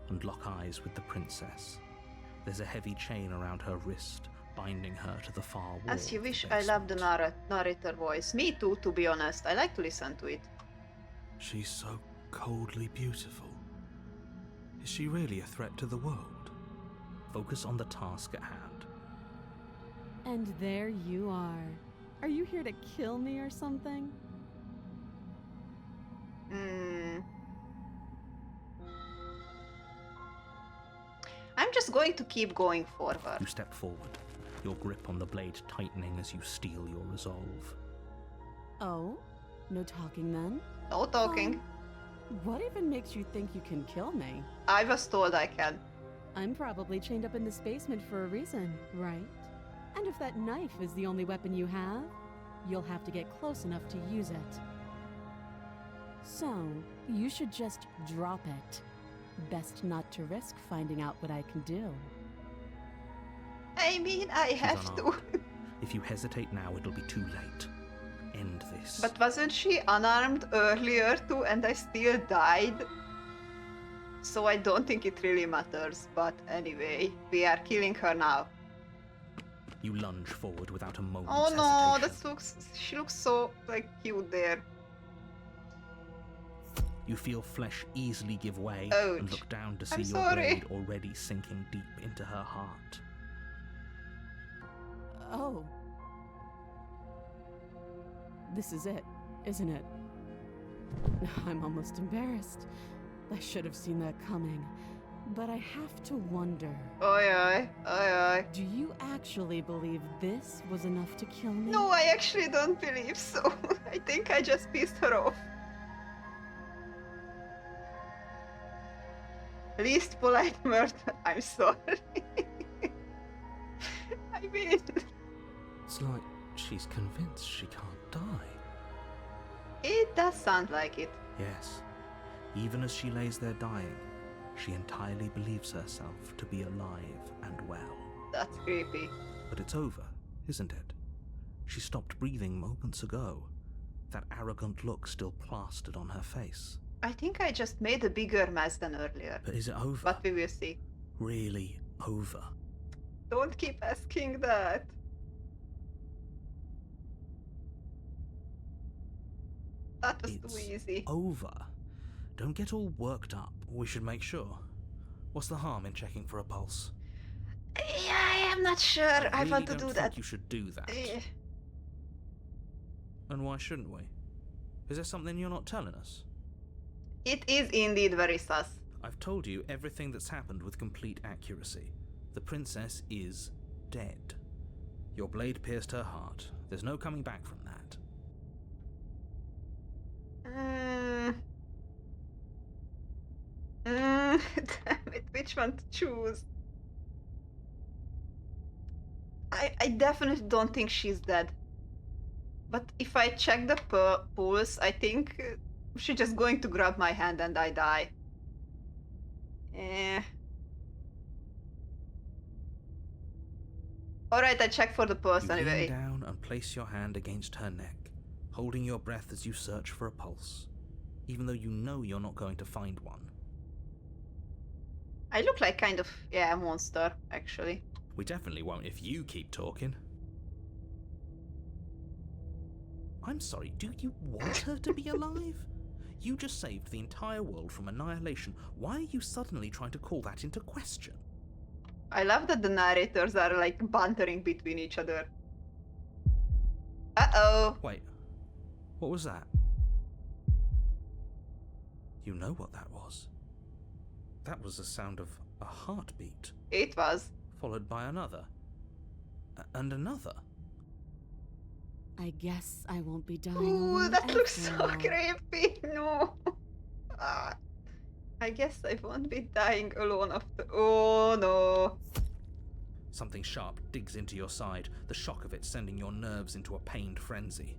and lock eyes with the princess. There's a heavy chain around her wrist, binding her to the far wall. As you of the wish, I love the basement. narrator voice. Me too, to be honest. I like to listen to it. She's so coldly beautiful. Is she really a threat to the world? Focus on the task at hand. And there you are. Are you here to kill me or something? I'm just going to keep going forward. You step forward, your grip on the blade tightening as you steel your resolve. Oh? No talking then? No talking. What even makes you think you can kill me? I was told I can. I'm probably chained up in this basement for a reason, right? And if that knife is the only weapon you have, you'll have to get close enough to use it. So, you should just drop it. Best not to risk finding out what I can do. I mean, I She's have to. unarmed. If you hesitate now, it'll be too late. End this. But wasn't she unarmed earlier too, and I still died? So I don't think it really matters. But anyway, we are killing her now. You lunge forward without a moment's Oh no, hesitation. she looks so like cute there. You feel flesh easily give way Ouch. and look down to see I'm your sorry. blade already sinking deep into her heart. Oh. This is it, isn't it? I'm almost embarrassed. I should have seen that coming. But I have to wonder. Oi, oi, oi, oi. Do you actually believe this was enough to kill me? No, I actually don't believe so. I think I just pissed her off. Least polite murder. I'm sorry. I mean, It's like she's convinced she can't die. It does sound like it. Yes, even as she lays there dying, she entirely believes herself to be alive and well. That's creepy. But it's over, isn't it? She stopped breathing moments ago, that arrogant look still plastered on her face. I think I just made a bigger mess than earlier. But is it over? But we will see. Really over? Don't keep asking that. That was It's too easy. over. Don't get all worked up. We should make sure. What's the harm in checking for a pulse? Yeah, I am not sure. I really want to don't do think that. you should do that. Eh, And why shouldn't we? Is there something you're not telling us? It is indeed very sus. I've told you everything that's happened with complete accuracy. The princess is dead. Your blade pierced her heart. There's no coming back from that. Damn it, which one to choose? I definitely don't think she's dead. But if I check the pulse, I think she's just going to grab my hand and I die. Alright, I check for the pulse You lean anyway. down and place your hand against her neck, holding your breath as you search for a pulse, even though you know you're not going to find one. I look like kind of, a monster, actually. We definitely won't if you keep talking. I'm sorry, do you want her to be alive? You just saved the entire world from annihilation. Why are you suddenly trying to call that into question? I love that the narrators are like bantering between each other. Uh-oh. Wait, what was that? You know what that was. That was the sound of a heartbeat, It was. followed by another. And another. I guess I won't be dying Ooh, alone that looks after so all. creepy. No. Ah, I guess I won't be dying alone after. Oh no. Something sharp digs into your side, the shock of it sending your nerves into a pained frenzy.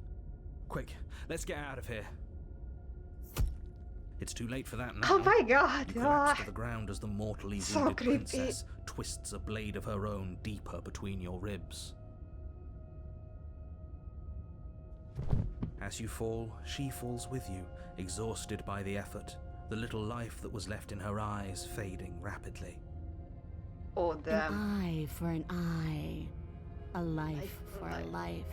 Quick, let's get out of here. It's too late for that now. Oh my god. You collapse Ah. to the ground as the mortally So wounded creepy. princess twists a blade of her own deeper between your ribs. As you fall, she falls with you, exhausted by the effort, the little life that was left in her eyes fading rapidly. Oh An damn. eye for an eye. A life for a life. life.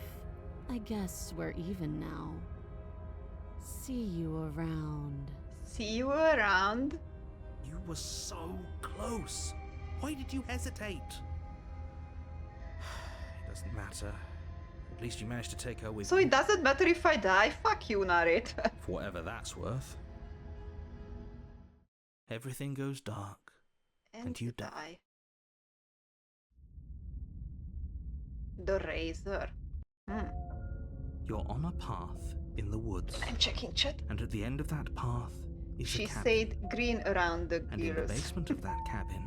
I guess we're even now. See you around. See you around. You were so close. Why did you hesitate? It doesn't matter. At least you managed to take her with So you. it doesn't matter if I die. Fuck you, narrator. For whatever that's worth. Everything goes dark. And you die. The razor. You're on a path in the woods. I'm checking chat. And at the end of that path is She a cabin. said green around the And in the gears. basement of that cabin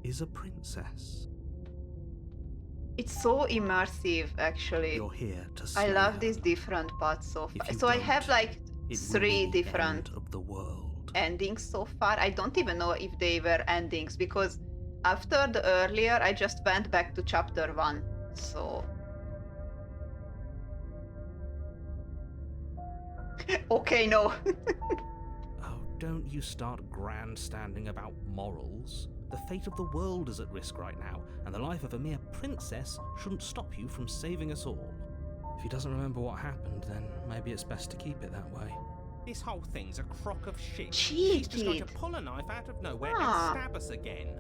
is a princess. It's so immersive, actually. You're here to I slay love her. these different parts so If far. you So I don't, have like It will 3 be the different end of the world. endings so far. I don't even know if they were endings because after the earlier, I just went back to chapter 1. So. Okay, no. Oh, don't you start grandstanding about morals. The fate of the world is at risk right now, and the life of a mere princess shouldn't stop you from saving us all. If he doesn't remember what happened, then maybe it's best to keep it that way. This whole thing's a crock of shit. She's just going to Cheated. pull a knife out of nowhere Ah. and stab us again.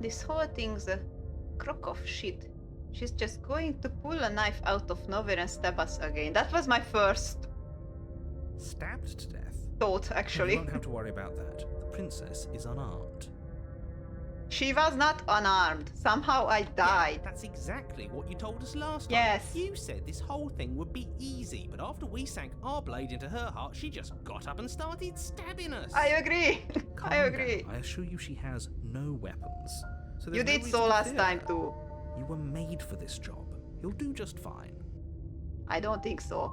This whole thing's a crock of shit. She's just going to pull a knife out of nowhere and stab us again. That was my first Stabbed to death? thought, You actually. won't have to worry about that. The princess is unarmed. She was not unarmed. Somehow I died. That's exactly what you told us last Yes. time. You said this whole thing would be easy, but after we sank our blade into her heart, she just got up and started stabbing us. I agree. Calm I agree. down. I assure you she has no weapons. So there's You no did reason so to last fear time her. too. You were made for this job. You'll do just fine. I don't think so.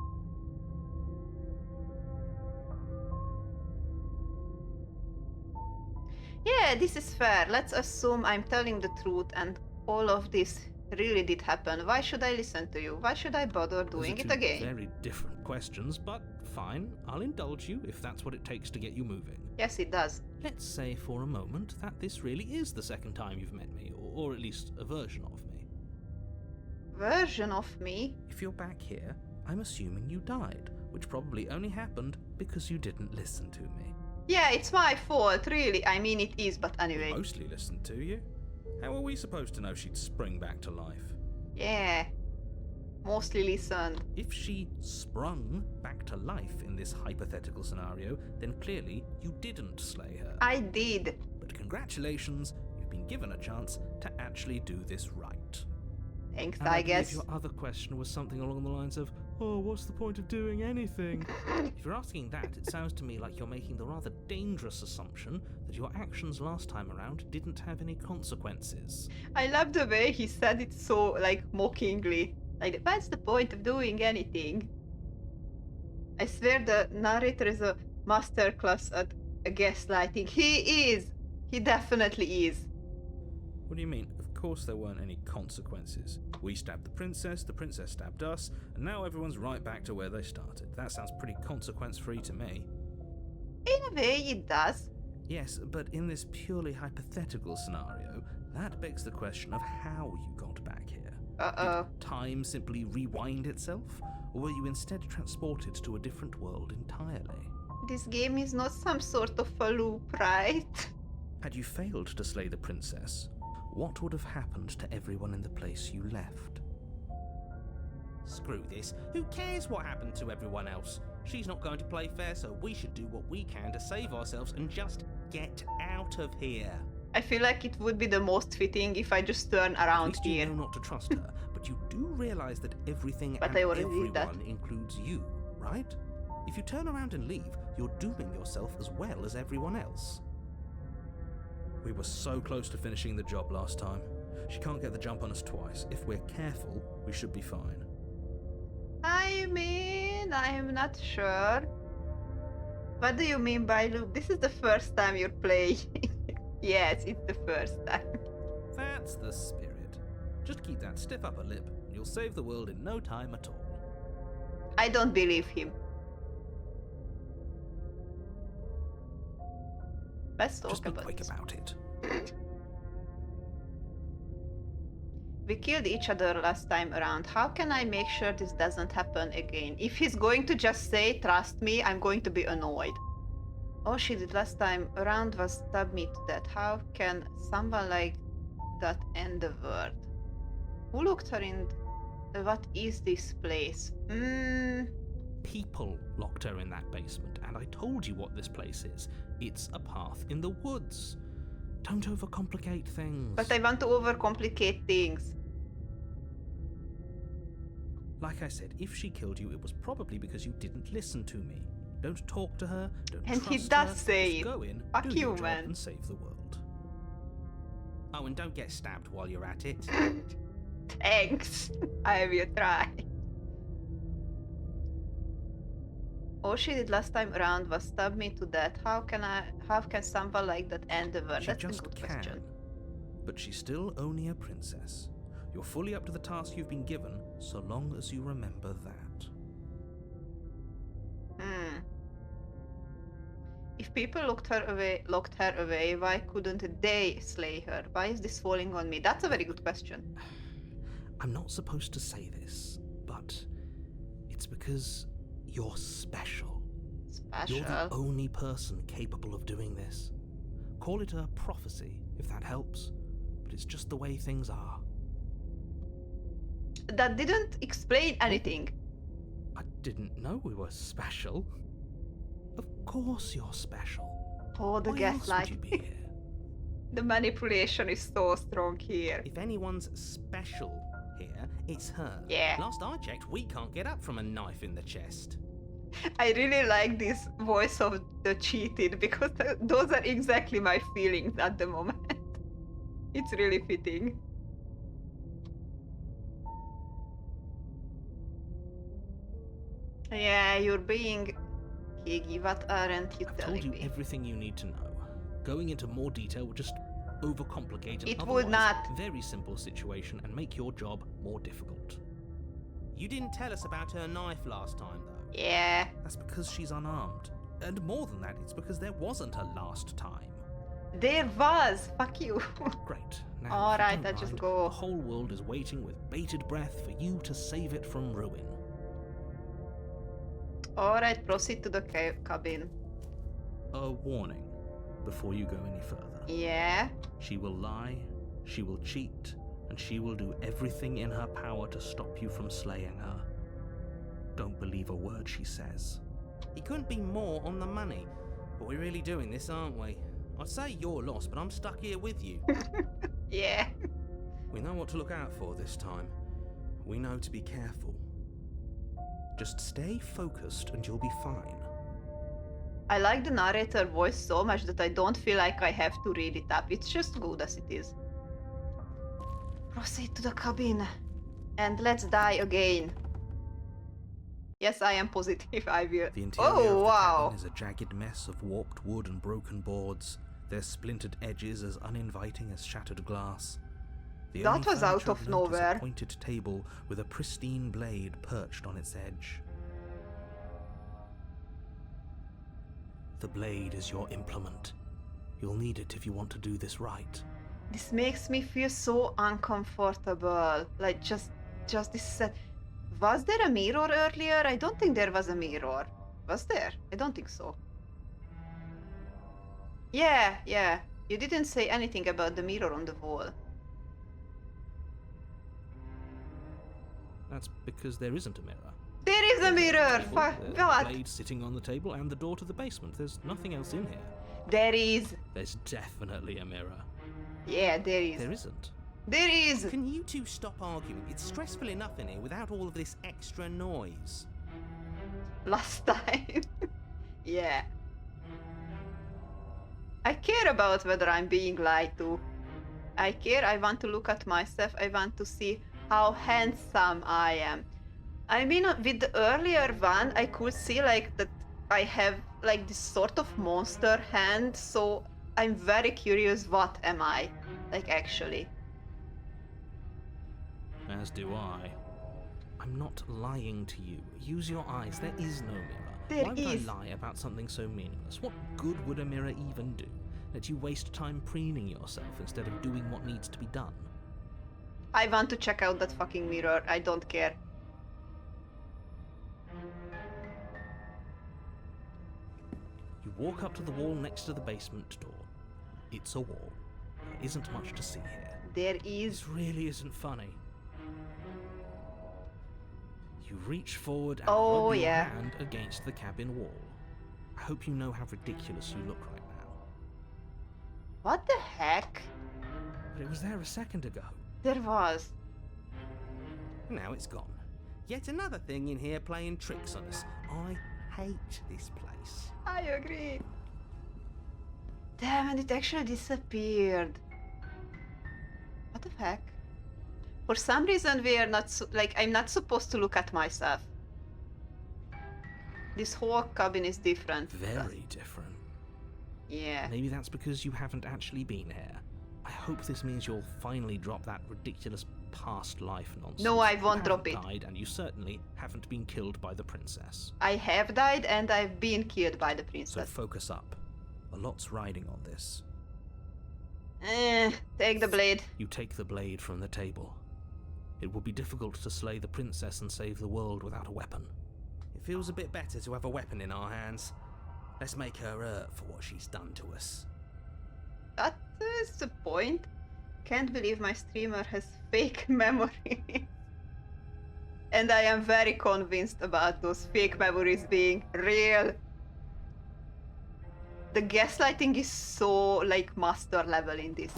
Yeah, this is fair. Let's assume I'm telling the truth and all of this really did happen. Why should I listen to you? Why should I bother doing Those it are two again? very different questions, but fine. I'll indulge you if that's what it takes to get you moving. Yes, it does. Let's say for a moment that this really is the second time you've met me, or at least a version of me. Version of me? If you're back here, I'm assuming you died, which probably only happened because you didn't listen to me. Yeah, it's my fault, really. I mean, it is, but anyway. Mostly listened to you. How are we supposed to know she'd spring back to life? Yeah. Mostly listened. If she sprung back to life in this hypothetical scenario, then clearly you didn't slay her. I did. But congratulations, you've been given a chance to actually do this right. Thanks, And I believe guess. your other question was something along the lines of, oh, what's the point of doing anything? If you're asking that, it sounds to me like you're making the rather dangerous assumption that your actions last time around didn't have any consequences. I love the way he said it so, like, mockingly. Like, what's the point of doing anything? I swear the narrator is a masterclass at gaslighting. He is! He definitely is. What do you mean? Of course there weren't any consequences. We stabbed the princess stabbed us, and now everyone's right back to where they started. That sounds pretty consequence-free to me. In a way, it does. Yes, but in this purely hypothetical scenario, that begs the question of how you got back here. Uh-oh. Did time simply rewind itself, or were you instead transported to a different world entirely? This game is not some sort of a loop, right? Had you failed to slay the princess, what would have happened to everyone in the place you left? Screw this. Who cares what happened to everyone else? She's not going to play fair, so we should do what we can to save ourselves and just get out of here. I feel like it would be the most fitting if I just turn At around least here. you know not to trust her, but you do realize that everything But and I already did that. everyone includes you, right? If you turn around and leave, you're dooming yourself as well as everyone else. We were so close to finishing the job last time. She can't get the jump on us twice. If we're careful, we should be fine. I mean, I'm not sure. What do you mean by loop? This is the first time you're playing. Yes, it's the first time. That's the spirit. Just keep that stiff upper lip, and you'll save the world in no time at all. I don't believe him. Let's talk Just be about quick this. about it. We killed each other last time around. How can I make sure this doesn't happen again? If he's going to just say, trust me, I'm going to be annoyed. All she did last time around was stab me to death. How can someone like that end the world? Who looked her in... What is this place? People locked her in that basement, and I told you what this place is. It's a path in the woods. Don't overcomplicate things. But I want to overcomplicate things. Like I said, if she killed you, it was probably because you didn't listen to me. Don't talk to her, don't And he trust does her, say just it. go in, Fuck do you, your job, man. and save the world. Oh, and don't get stabbed while you're at it. Thanks. I will try. All she did last time around was stab me to death. How can someone like that end the world? She That's a just good can. question. But she's still only a princess. You're fully up to the task you've been given, so long as you remember that. If people locked her away, why couldn't they slay her? Why is this falling on me? That's a very good question. I'm not supposed to say this, but it's because you're special. Special. You're the only person capable of doing this. Call it a prophecy, if that helps, but it's just the way things are. That didn't explain anything. I didn't know we were special. Of course you're special. Oh, the Why else would gaslight. you be here? The manipulation is so strong here. If anyone's special here, it's her. Yeah. Last I checked, we can't get up from a knife in the chest. I really like this voice of the cheated because those are exactly my feelings at the moment. It's really fitting. Yeah, you're being Higgy. What aren't you I've told telling you me? everything you need to know. Going into more detail would just overcomplicate an It otherwise would not. very simple situation and make your job more difficult. You didn't tell us about her knife last time, though. Yeah. That's because she's unarmed. And more than that, it's because there wasn't a last time. There was. Fuck you. Great. Now, All if you right, don't I just mind, go. The whole world is waiting with bated breath for you to save it from ruin. Alright, proceed to the cabin. A warning before you go any further. Yeah. She will lie, she will cheat, and she will do everything in her power to stop you from slaying her. Don't believe a word she says. He couldn't be more on the money. But we're really doing this, aren't we? I'd say you're lost, but I'm stuck here with you. Yeah. We know what to look out for this time. We know to be careful. Just stay focused and you'll be fine. I like the narrator voice so much that I don't feel like I have to read it up. It's just good as it is. Proceed to the cabin. And let's die again. Yes, I am positive I will. The interior Oh, of the wow. cabin is a jagged mess of warped wood and broken boards, their splintered edges as uninviting as shattered glass. The That only was out furniture of note is nowhere. a pointed table with a pristine blade perched on its edge. The blade is your implement. You'll need it if you want to do this right. This makes me feel so uncomfortable. Like, just this set. Was there a mirror earlier? I don't think there was a mirror. Was there? I don't think so. Yeah. You didn't say anything about the mirror on the wall. That's because there isn't a mirror. There is a mirror! Table, Fuck, there's a what? blade sitting on the table and the door to the basement. There's nothing else in here. There is. There's definitely a mirror. Yeah, there is. There isn't. There is! Can you two stop arguing? It's stressful enough in here without all of this extra noise. Last time. Yeah. I care about whether I'm being lied to. I care, I want to look at myself, I want to see how handsome I am. I mean, with the earlier one, I could see like that I have like this sort of monster hand, so I'm very curious what am I, like actually. As do I. I'm not lying to you. Use your eyes. There is no mirror. There Why would is. I lie about something so meaningless? What good would a mirror even do? Let you waste time preening yourself instead of doing what needs to be done. I want to check out that fucking mirror, I don't care. You walk up to the wall next to the basement door. It's a wall. There isn't much to see here. There is. This really isn't funny. You reach forward and Oh, rub your yeah. hand against the cabin wall. I hope you know how ridiculous you look right now. What the heck? But it was there a second ago. There was. Now it's gone. Yet another thing in here playing tricks on us. I hate this place. I agree. Damn, and it actually disappeared. What the heck? For some reason, we are not like I'm not supposed to look at myself. This whole cabin is different. Very different. Yeah. Maybe that's because you haven't actually been here. I hope this means you'll finally drop that ridiculous past life nonsense. No, I You won't drop haven't it. died, and you certainly haven't been killed by the princess. I have died and I've been killed by the So princess. focus up. A lot's riding on this. Take the blade. You take the blade from the table. It will be difficult to slay the princess and save the world without a weapon. It feels a bit better to have a weapon in our hands. Let's make her hurt for what she's done to us. That is the point. Can't believe my streamer has fake memory. And I am very convinced about those fake memories being real. The gaslighting is so like master level in this.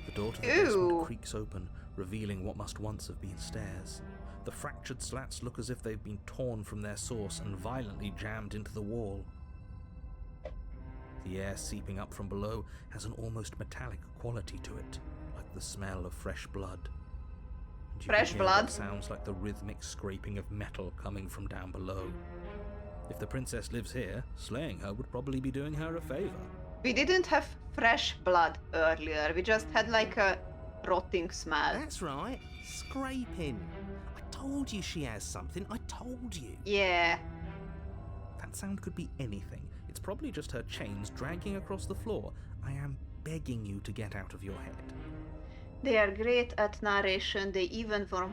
The door to the Ew. basement creaks open, revealing what must once have been stairs. The fractured slats look as if they've been torn from their source and violently jammed into the wall. The air seeping up from below has an almost metallic quality to it, like the smell of fresh blood. and you Fresh can hear blood. what sounds like the rhythmic scraping of metal coming from down below. If the princess lives here, slaying her would probably be doing her a favor. We didn't have fresh blood earlier. We just had like a rotting smell. That's right, scraping. I told you she has something, I told you. Yeah. That sound could be anything. It's probably just her chains dragging across the floor. I am begging you to get out of your head. They are great at narration. They even won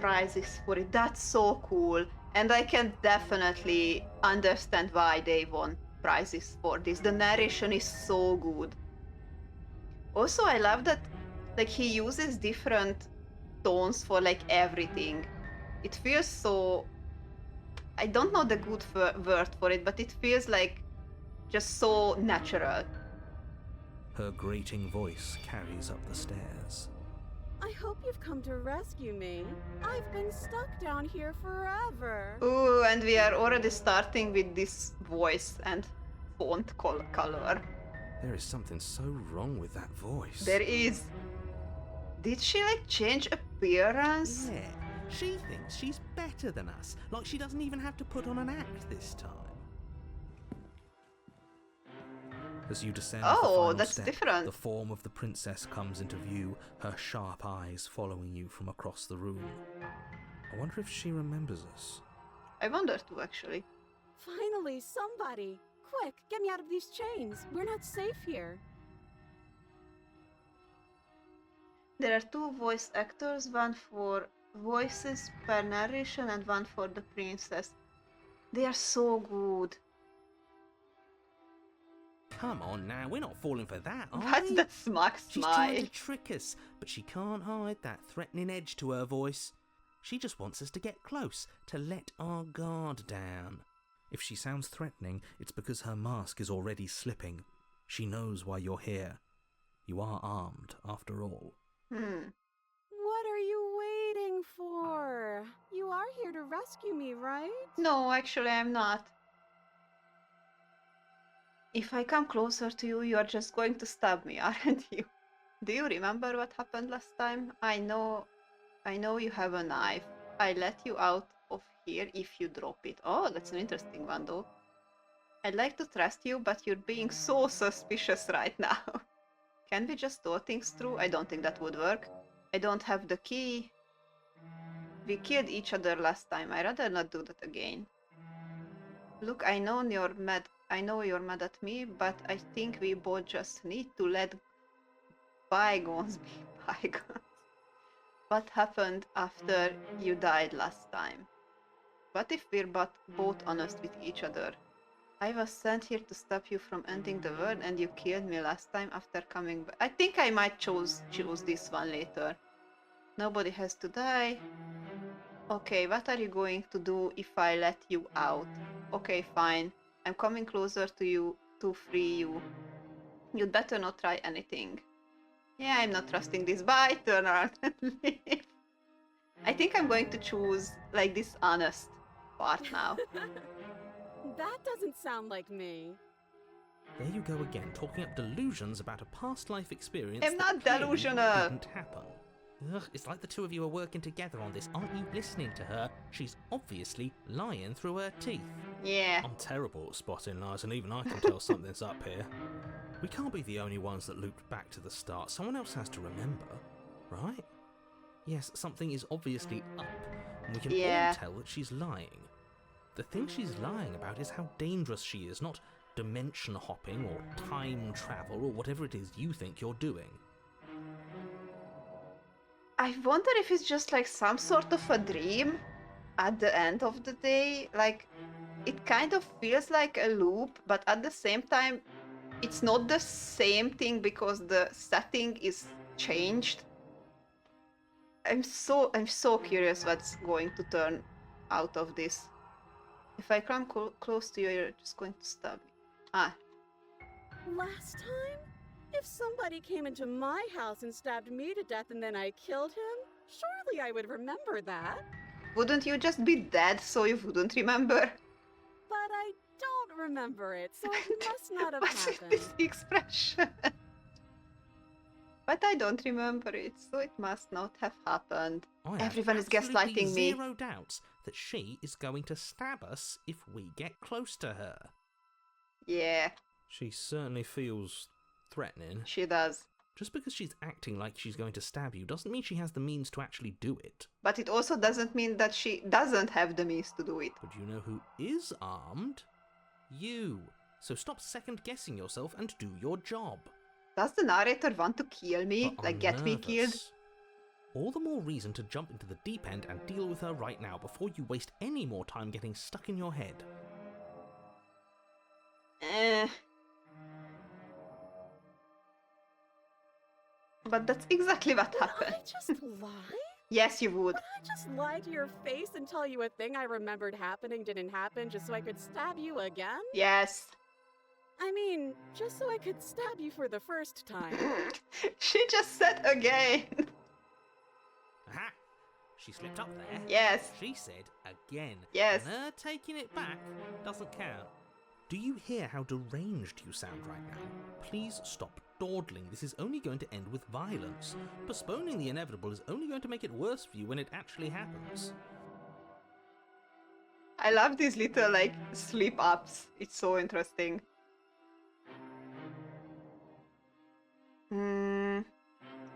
prizes for it. That's so cool. And I can definitely understand why they won prizes for this. The narration is so good. Also, I love that like he uses different tones for like everything. It feels so... I don't know the good word for it, but it feels like just so natural. Her grating voice carries up the stairs. I hope you've come to rescue me. I've been stuck down here forever. Ooh, and we are already starting with this voice and font color. There is something so wrong with that voice. There is. Did she like change appearance? Yeah, she thinks she's better than us, like she doesn't even have to put on an act this time. As you descend Oh, the final that's step, different. the form of the princess comes into view, her sharp eyes following you from across the room. I wonder if she remembers us. I wonder too, actually. Finally, somebody! Quick, get me out of these chains. We're not safe here. There are 2 voice actors, one for voices per narration and one for the princess. They are so good. Come on now, we're not falling for that, are What's we? the smug She's smile? trying to trick us, but she can't hide that threatening edge to her voice. She just wants us to get close, to let our guard down. If she sounds threatening, it's because her mask is already slipping. She knows why you're here. You are armed, after all. What are you waiting for? You are here to rescue me, right? No, actually I'm not. If I come closer to you, you are just going to stab me, aren't you? Do you remember what happened last time? I know you have a knife. I let you out of here if you drop it. Oh, that's an interesting one though. I'd like to trust you, but you're being so suspicious right now. Can we just talk things through? I don't think that would work. I don't have the key. We killed each other last time. I'd rather not do that again. Look, I know you're mad at me, but I think we both just need to let bygones be bygones. What happened after you died last time? What if we're both honest with each other? I was sent here to stop you from ending the world and you killed me last time after coming back. I think I might choose this one later. Nobody has to die. Okay, what are you going to do if I let you out? Okay, fine. I'm coming closer to you to free you. You'd better not try anything. Yeah, I'm not trusting this. Bye, turn around and leave. I think I'm going to choose like this honest part now. That doesn't sound like me. There you go again, talking up delusions about a past life experience I'm that not clearly delusional. didn't happen. Ugh, it's like the two of you are working together on this. Aren't you listening to her? She's obviously lying through her teeth. Yeah. I'm terrible at spotting lies, and even I can tell something's up here. We can't be the only ones that looped back to the start. Someone else has to remember, right? Yes, something is obviously up, and we can all tell that she's lying. The thing she's lying about is how dangerous she is, not dimension hopping or time travel or whatever it is you think you're doing. I wonder if it's just like some sort of a dream at the end of the day. Like, it kind of feels like a loop, but at the same time, it's not the same thing because the setting is changed. I'm so curious what's going to turn out of this. If I come close to you, you're just going to stab me. Ah. Last time? If somebody came into my house and stabbed me to death and then I killed him, surely I would remember that. Wouldn't you just be dead so you wouldn't remember? But I don't remember it, so it must not have What's happened. this expression? But I don't remember it, so it must not have happened. I have Everyone is absolutely gaslighting me. zero doubts that she is going to stab us if we get close to her. Yeah, She certainly feels threatening. she does. Just because she's acting like she's going to stab you doesn't mean she has the means to actually do it. But it also doesn't mean that she doesn't have the means to do it. But you know who is armed? You. So stop second-guessing yourself and do your job. Does the narrator want to kill me? But Like, I'm get me killed? nervous. All the more reason to jump into the deep end and deal with her right now before you waste any more time getting stuck in your head. But that's exactly what Would happened. I just lie? Yes, you would. Would I just lie to your face and tell you a thing I remembered happening didn't happen just so I could stab you again? Yes. I mean, just so I could stab you for the first time. She just said again. Aha! She slipped up there. Yes. She said again. Yes. And her taking it back doesn't count. Do you hear how deranged you sound right now? Please stop dawdling. This is only going to end with violence. Postponing the inevitable is only going to make it worse for you when it actually happens. I love these little, like, slip-ups. It's so interesting.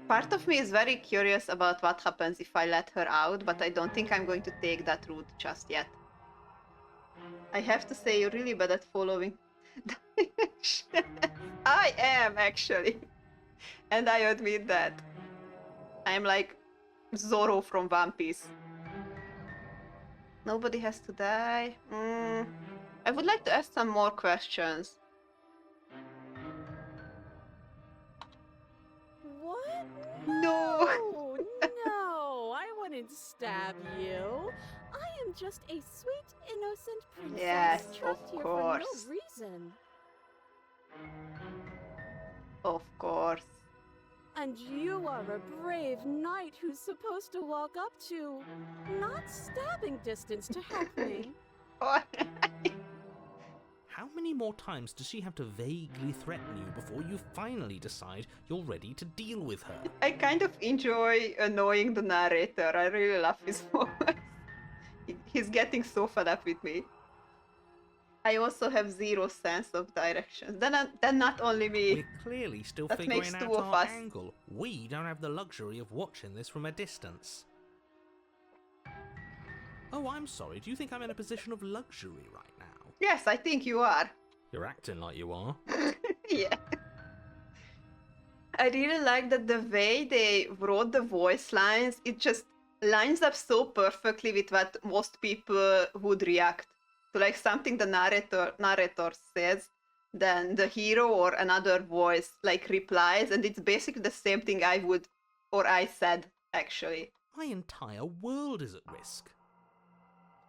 Part of me is very curious about what happens if I let her out, but I don't think I'm going to take that route just yet. I have to say, you're really bad at following directions. I am, actually. And I admit that. I'm like Zoro from One Piece. Nobody has to die. I would like to ask some more questions. What? No. No, I wouldn't stab you. I am just a sweet, innocent princess Yes, trapped of here course. for no reason. Of course. And you are a brave knight who's supposed to walk up to, not stabbing distance to help me. How many more times does she have to vaguely threaten you before you finally decide you're ready to deal with her? I kind of enjoy annoying the narrator. I really love his voice. He's getting so fed up with me. I also have zero sense of direction. Then not only me. We're clearly still That figuring makes out two of our us. angle. We don't have the luxury of watching this from a distance. Oh, I'm sorry. Do you think I'm in a position of luxury right now? Yes, I think you are. You're acting like you are. Yeah. I really like that the way they wrote the voice lines, it just lines up so perfectly with what most people would react to, like something the narrator says, then the hero or another voice like replies, and it's basically the same thing I would or I said actually. My entire world is at risk.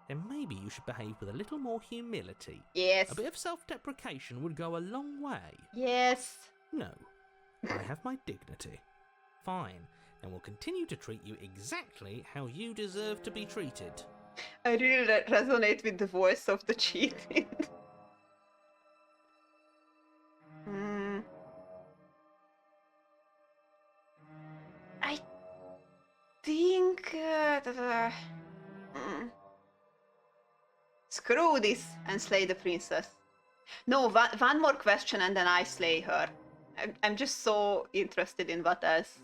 Then maybe you should behave with a little more humility. Yes. A bit of self-deprecation would go a long way. Yes. No. I have my dignity. Fine. And will continue to treat you exactly how you deserve to be treated. I really resonate with the voice of the cheating. I think... Screw this and slay the princess. No, one more question and then I slay her. I'm just so interested in what else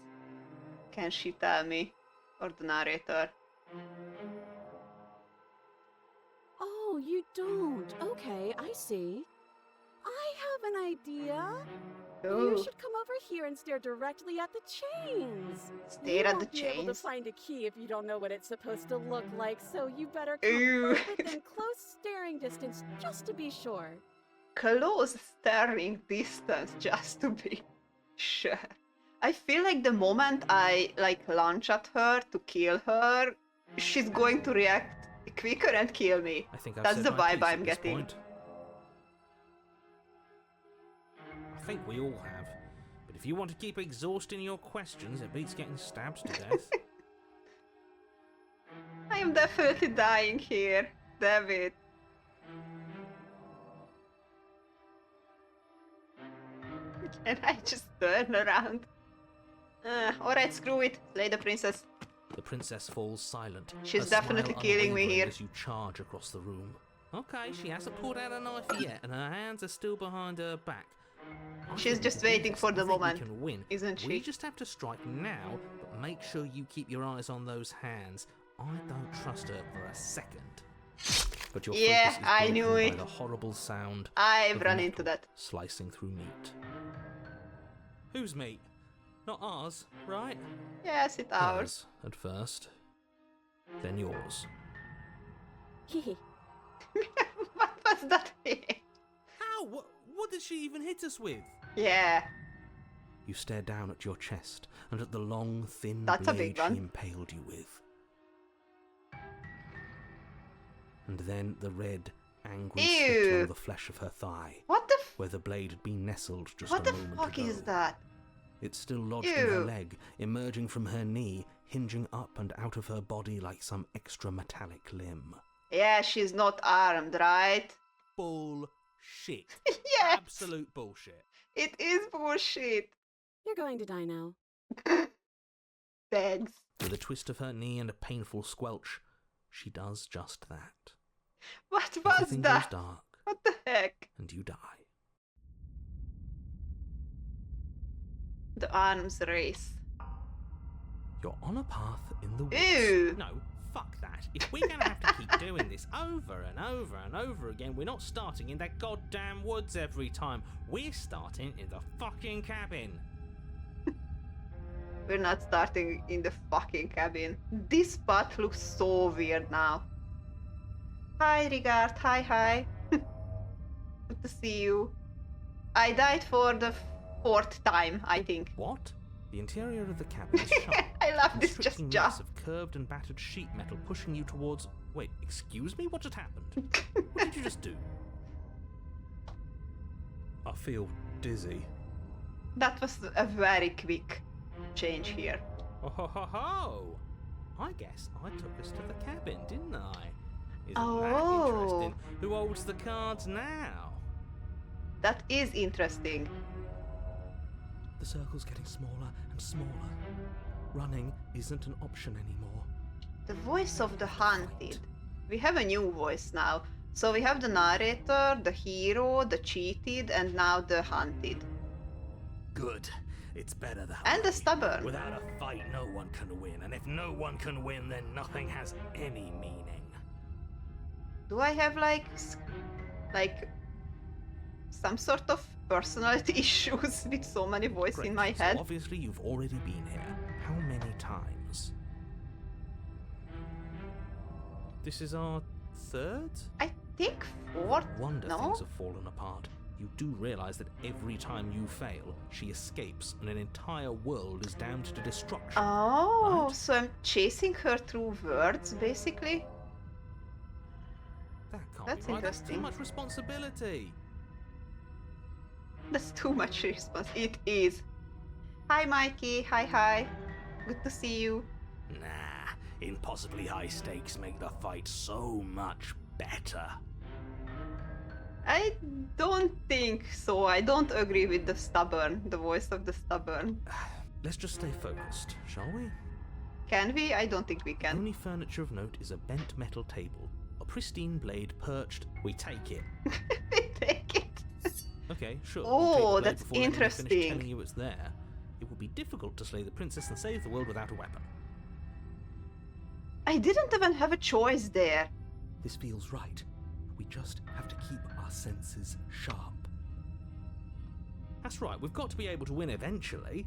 can she tell me, or the narrator. Oh, you don't. Okay, I see. I have an idea. Oh, You should come over here and stare directly at the chains. stare You at the won't be able to chains. find a key if you don't know what it's supposed to look like, so you better come Ew. right within close staring distance just to be sure. Close staring distance just to be sure. I feel like the moment I like launch at her to kill her, she's going to react quicker and kill me. I think I've That's said the my vibe piece I'm at this getting. point. I think we all have. But if you want to keep exhausting your questions, it beats getting stabbed to death. I am definitely dying here, David. Can I just turn around? Alright, screw it. Slay the princess. The princess falls silent. She's her definitely smile killing me unwavering here. As you charge across the room. Okay, she hasn't pulled out a knife yet, and her hands are still behind her back. I She's think just we can do waiting this. for I the think moment, we can win. isn't We she? just have to strike now, but make sure you keep your eyes on those hands. I don't trust her for a second. But your Yeah, focus is I broken knew by it. the horrible sound I've of run metal into that. slicing through meat. Whose meat? Not ours, right? Yes, it's ours. Hers at first, then yours. Hehe. What was that? How? What did she even hit us with? Yeah. You stare down at your chest and at the long, thin That's a blade big one. she impaled you with. And then the red, angry slit Ew. along the flesh of her thigh, What the where the blade had been nestled just what a the moment fuck ago. is that? It's still lodged in her Ew. leg, emerging from her knee, hinging up and out of her body like some extra metallic limb. Yeah, she's not armed, right? Bullshit. Yes. Absolute bullshit. It is bullshit. You're going to die now. Thanks. With a twist of her knee and a painful squelch, she does just that. What was Everything that? goes dark, What the heck? and you die. The arms race. You're on a path in the woods. Ew. No, fuck that. If we're gonna have to keep doing this over and over and over again, we're not starting in that goddamn woods every time. We're starting in the fucking cabin. We're not starting in the fucking cabin. This spot looks so weird now. Hi, Rigard. Hi. Good to see you. I died for the 4th time, I think. What? The interior of the cabin is sharp. I love this just constricting jump. mass of curved and battered sheet metal pushing you towards... Wait, excuse me? What just happened? What did you just do? I feel dizzy. That was a very quick change here. Oh ho ho ho! I guess I took us to the cabin, didn't I? Isn't Oh. that interesting? Who holds the cards now? That is interesting. The circle's getting smaller and smaller. Running isn't an option anymore. The voice of the hunted. We have a new voice now. So we have the narrator, the hero, the cheated, and now the hunted. Good. It's better that And the way. stubborn. Without a fight, no one can win, and if no one can win, then nothing has any meaning. Do I have like some sort of personality issues with so many voices Great. in my So head? obviously you've already been here. How many times? This is our third? I think 4th. Wonder No? things have fallen apart. You do realize that every time you fail, she escapes and an entire world is damned to destruction. Oh, Right. so I'm chasing her through words, basically. That can't That's be right. That's too interesting. much responsibility. That's too much response. It is. Hi, Mikey. Hi. Good to see you. Nah, impossibly high stakes make the fight so much better. I don't think so. I don't agree with the stubborn, the voice of the stubborn. Let's just stay focused, shall we? Can we? I don't think we The can. only furniture of note is a bent metal table, a pristine blade perched. We take it. Take it. Okay, sure. Oh, we'll take the blade that's before letting you finish interesting. telling you it's there. It would be difficult to slay the princess and save the world without a weapon. I didn't even have a choice there. This feels right. We just have to keep our senses sharp. That's right. We've got to be able to win eventually.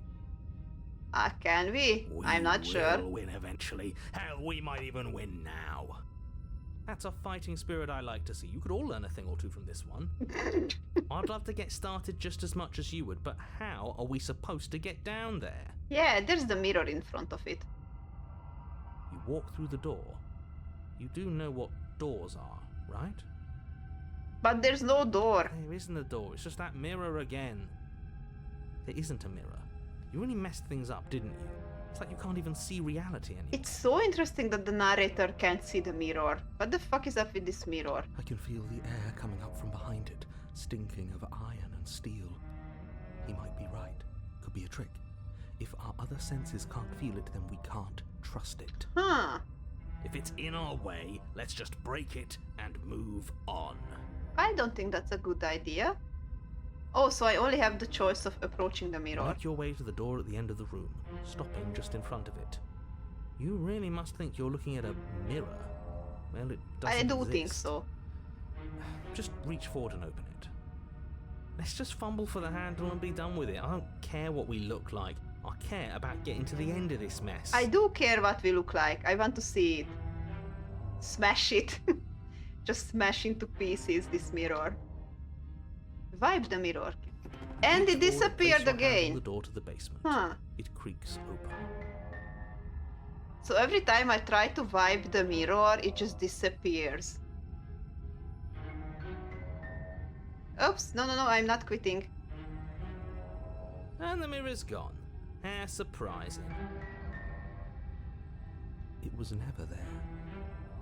Can we? I'm not sure. We'll win eventually. Hell, we might even win now. That's a fighting spirit I like to see. You could all learn a thing or two from this one. I'd love to get started just as much as you would, but how are we supposed to get down there? Yeah, there's the mirror in front of it. You walk through the door. You do know what doors are, right? But there's no door. There isn't a door, it's just that mirror again. There isn't a mirror. You really messed things up, didn't you? It's like you can't even see reality anymore. It's so interesting that the narrator can't see the mirror. What the fuck is up with this mirror? I can feel the air coming up from behind it, stinking of iron and steel. He might be right. Could be a trick. If our our other senses can't feel it, then we can't trust it. Huh. If it's in our way, let's just break it and move on. I don't think that's a good idea. Oh, so I only have the choice of approaching the mirror. Make your way to the door at the end of the room, stopping just in front of it. You really must think you're looking at a mirror. Well, it doesn't I do exist. think so. Just reach forward and open it. Let's just fumble for the handle and be done with it. I don't care what we look like. I care about getting to the end of this mess. I do care what we look like. I want to see it. Smash it. Just smash into pieces this mirror. Vibe the mirror. And it Reach forward, place disappeared your hand on again. the door to the basement. Huh. It creaks open. So every time I try to vibe the mirror, it just disappears. Oops, no, I'm not quitting. And the mirror's gone. How surprising. It was never there.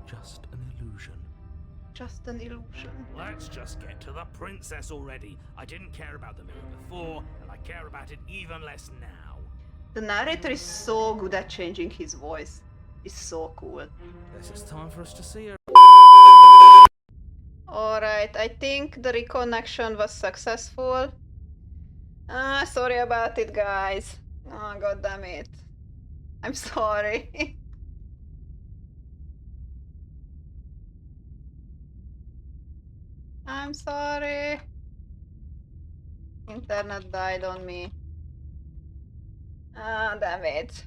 Just an illusion. Just an illusion. Let's just get to the princess already. I didn't care about the mirror before, and I care about it even less now. The narrator is so good at changing his voice. It's so cool. Guess it's time for us to see her. Alright, I think the reconnection was successful. Sorry about it, guys. Oh, god damn it. I'm sorry. I'm sorry. Internet died on me. Ah, damn it.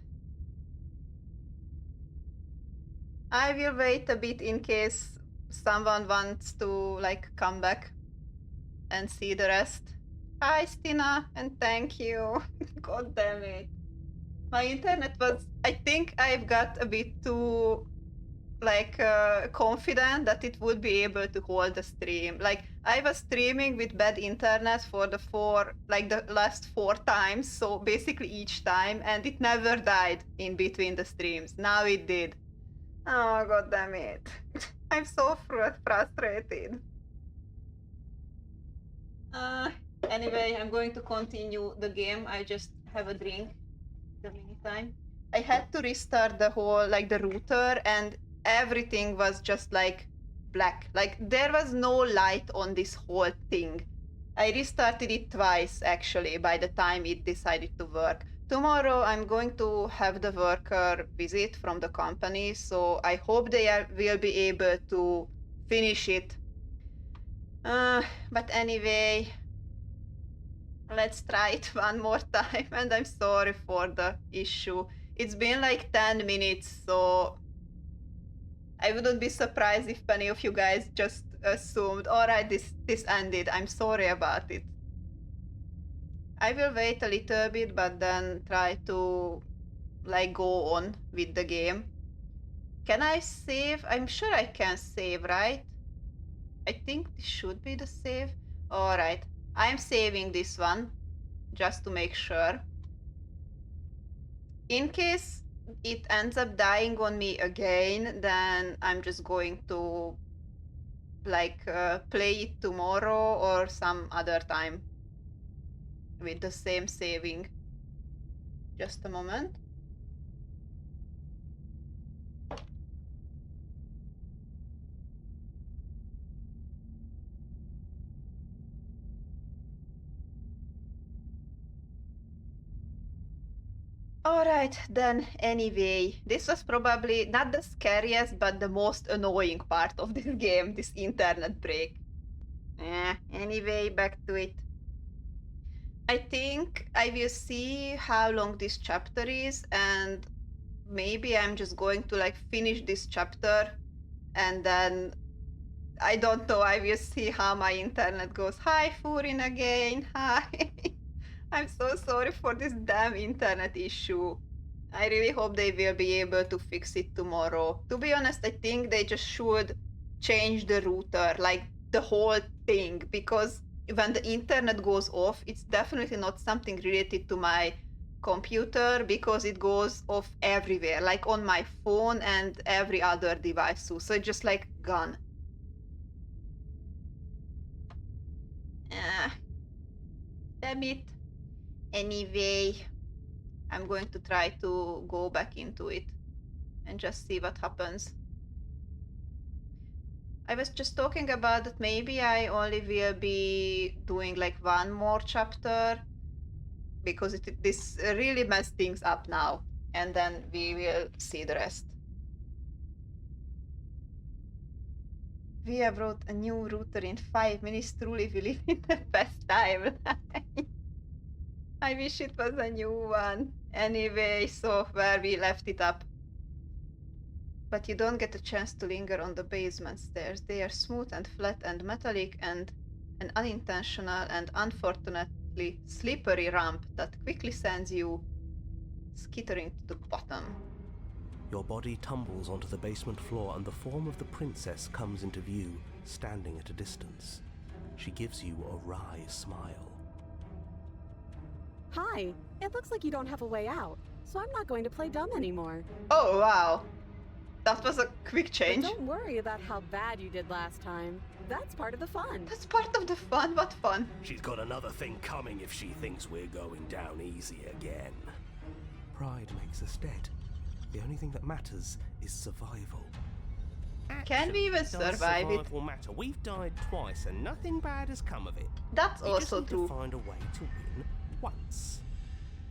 I will wait a bit in case someone wants to like come back and see the rest. Hi Stina, and thank you. God damn it. My internet was, I think I've got a bit too like confident that it would be able to hold the stream. Like I was streaming with bad internet for the last 4 times, so basically each time, and it never died in between the streams. Now it did. Oh, god damn it. I'm so frustrated. Anyway, I'm going to continue the game. I just have a drink in the meantime. I had to restart the whole, the router, and everything was just black. There was no light on this whole thing. I restarted it twice actually by the time it decided to work. Tomorrow I'm going to have the worker visit from the company, so I hope they will be able to finish it. But anyway, let's try it one more time, and I'm sorry for the issue. It's been 10 minutes, so I wouldn't be surprised if any of you guys just assumed, alright, this ended. I'm sorry about it. I will wait a little bit, but then try to go on with the game. Can I save? I'm sure I can save, right? I think this should be the save. Alright, I'm saving this one just to make sure. In case it ends up dying on me again, then I'm just going to play it tomorrow or some other time with the same saving. Just a moment. Alright, then anyway, this was probably not the scariest, but the most annoying part of this game, this internet break. Anyway, back to it. I think I will see how long this chapter is, and maybe I'm just going to finish this chapter, and then I don't know, I will see how my internet goes. Hi Furin again, hi. I'm so sorry for this damn internet issue. I really hope they will be able to fix it tomorrow. To be honest, I think they just should change the router, the whole thing, because when the internet goes off, it's definitely not something related to my computer, because it goes off everywhere, on my phone and every other device too. So it's just gone. Damn it. Anyway, I'm going to try to go back into it and just see what happens. I was just talking about that maybe I only will be doing like one more chapter because this really messed things up now, and then we will see the rest. We have wrote a new router in 5 minutes. Truly, we live in the best time. I wish it was a new one. Anyway, so where we left it up. But you don't get a chance to linger on the basement stairs. They are smooth and flat and metallic, and an unintentional and unfortunately slippery ramp that quickly sends you skittering to the bottom. Your body tumbles onto the basement floor and the form of the princess comes into view, standing at a distance. She gives you a wry smile. Hi, it looks like you don't have a way out, so I'm not going to play dumb anymore. Oh, wow. That was a quick But change. don't worry about how bad you did last time. That's part of the fun. That's part of the fun. What fun? She's got another thing coming if she thinks we're going down easy again. Pride makes us dead. The only thing that matters is survival. Can we even Does survive it? survival matter? We've died twice and nothing bad has come of it. That's We just also need true. to find a way to win once.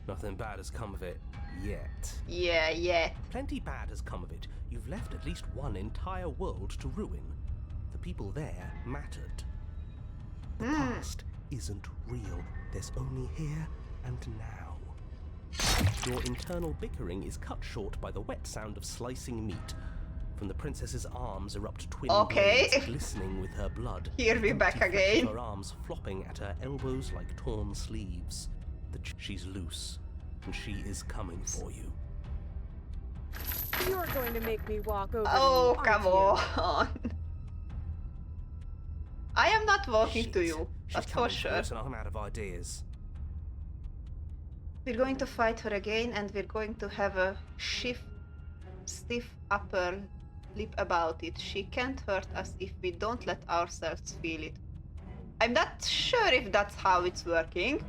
Nothing bad has come of it yet. Yeah. Plenty bad has come of it. You've left at least one entire world to ruin. The people there mattered. The past isn't real. There's only here and now. Your internal bickering is cut short by the wet sound of slicing meat. From the princess's arms erupt twin Okay. blades glistening with her blood. Here we the back empty flesh of again. Her arms flopping at her elbows like torn sleeves. She's loose, and she is coming for you. You're going to make me walk over Oh, you, come aren't you? on. I am not walking to Shit. you, She's that's for coming sure. us and I'm out of ideas. We're going to fight her again, and we're going to have a stiff upper lip about it. She can't hurt us if we don't let ourselves feel it. I'm not sure if that's how it's working.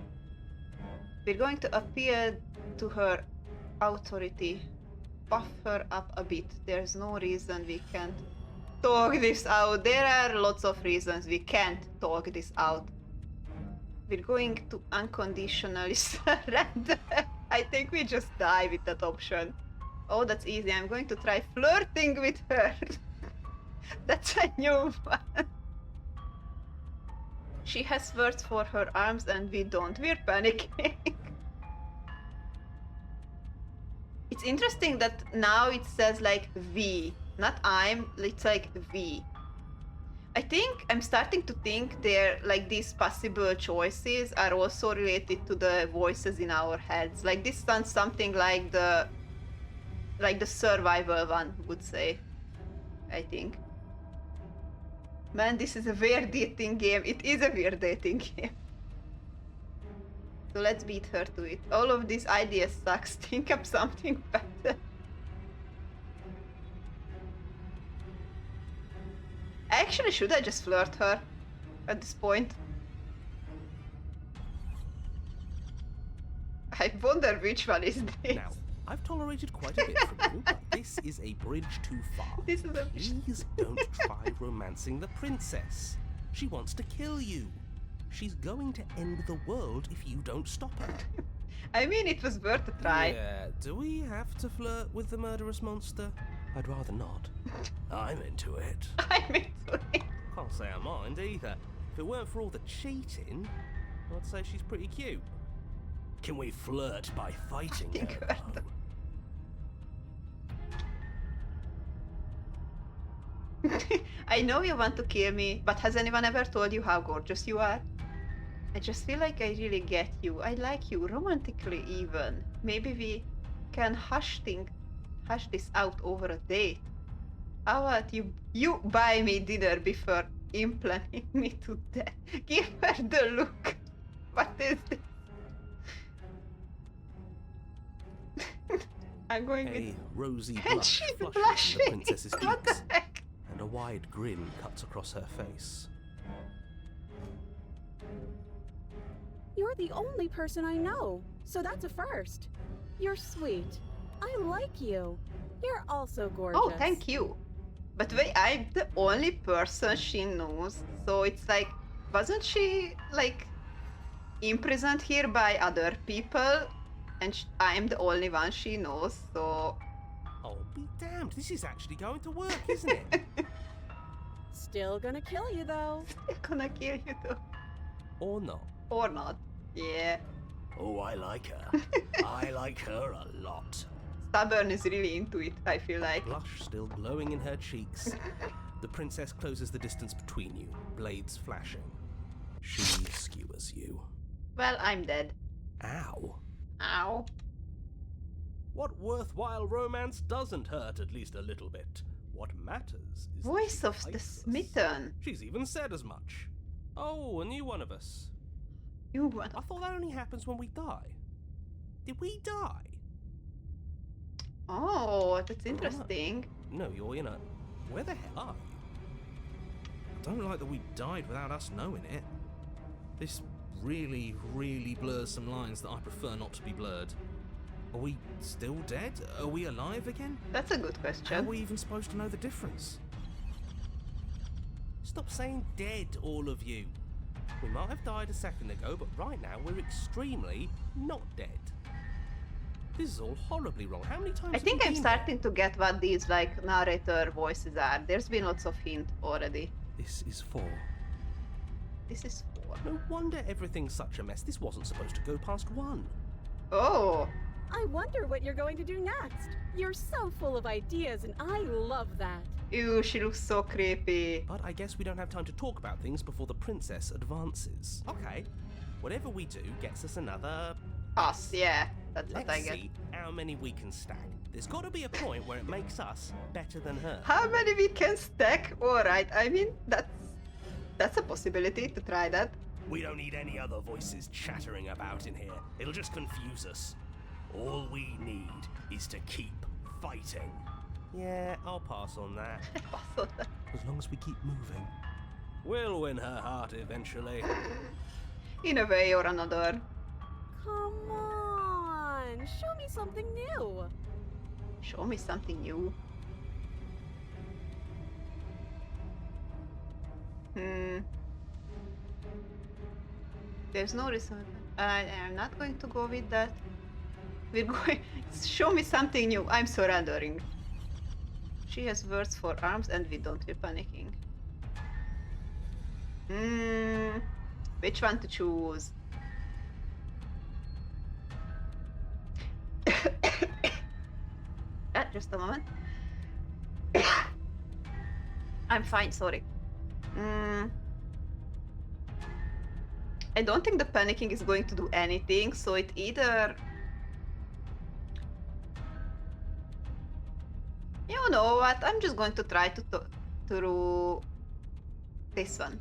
We're going to appeal to her authority, buff her up a bit. There's no reason we can't talk this out. There are lots of reasons we can't talk this out. We're going to unconditionally surrender. I think we just die with that option. Oh, that's easy. I'm going to try flirting with her. That's a new one. She has words for her arms and we don't. We're panicking. It's interesting that now it says like we, not I'm, it's like we. I think I'm starting to think they're like these possible choices are also related to the voices in our heads. Like this sounds something like the survival one would say, I think. Man, this is a weird dating game. It is a weird dating game. So let's beat her to it. All of these ideas sucks. Think up something better. Actually, should I just flirt her at this point? I wonder which one is this. Now, I've tolerated quite a bit from you, but this is a bridge too far. This is a Please don't try romancing the princess. She wants to kill you. She's going to end the world if you don't stop her. I mean, it was worth a try. Yeah, do we have to flirt with the murderous monster? I'd rather not. I'm into it. I'm into it. Can't say I mind either. If it weren't for all the cheating, I'd say she's pretty cute. Can we flirt by fighting Think her, about though? I know you want to kill me, but has anyone ever told you how gorgeous you are? I just feel like I really get you. I like you, romantically even. Maybe we can hush this out over a date. How about you buy me dinner before implanting me to death? Give her the look. What is this? I'm going with... A rosy And blush she's flushes blushing. the princess's What the cheeks, heck? and a wide grin cuts across her face. You're the only person I know, so that's a first. You're sweet. I like you. You're also gorgeous. Oh, thank you. But wait, I'm the only person she knows. So it's like, wasn't she like imprisoned here by other people? And I'm the only one she knows, so. Oh, be damned. This is actually going to work, isn't it? Still gonna kill you though. Still gonna kill you though. Or not. Or not. Yeah. Oh, I like her. I like her a lot. Stubborn is really into it, I feel like. Blush still glowing in her cheeks. The princess closes the distance between you, blades flashing. She skewers you. Well, I'm dead. Ow. Ow. What worthwhile romance doesn't hurt at least a little bit? What matters is Voice that of she the likes us. smitten. She's even said as much. Oh, a new one of us. You want. I thought that only happens when we die. Did we die? Oh, that's interesting. No, you're in a... Where the hell are you? I don't like that we died without us knowing it. This really, really blurs some lines that I prefer not to be blurred. Are we still dead? Are we alive again? That's a good How are question. we even supposed to know the difference? Stop saying dead, all of you. We might have died a second ago, but right now we're extremely not dead. This is all horribly wrong. How many times I have think you I'm been starting to get what these like narrator voices are. There's been lots of hint already. This is 4. This is 4. there? No wonder everything's such a mess. This wasn't supposed to go past 1. Oh, I wonder what you're going to do next. You're so full of ideas, and I love that. ew, she looks so creepy. But I guess we don't have time to talk about things before the princess advances. Okay, whatever we do gets us another... Us, yeah, that's what I Let's get. see how many we can stack. There's got to be a point where it makes us better than her. How many we can stack? Alright, I mean, that's a possibility to try that. We don't need any other voices chattering about in here. It'll just confuse us. All we need is to keep fighting. Yeah, I'll pass on that. As long as we keep moving. We'll win her heart eventually. In a way or another. Come on, show me something new. Show me something new. There's no reason. I'm not going to go with that. We're going. Show me something new. I'm surrendering. She has words for arms, and we don't. We're panicking. Which one to choose? Just a moment. I'm fine, sorry. I don't think the panicking is going to do anything, so it either... You know what? I'm just going to try to do this one.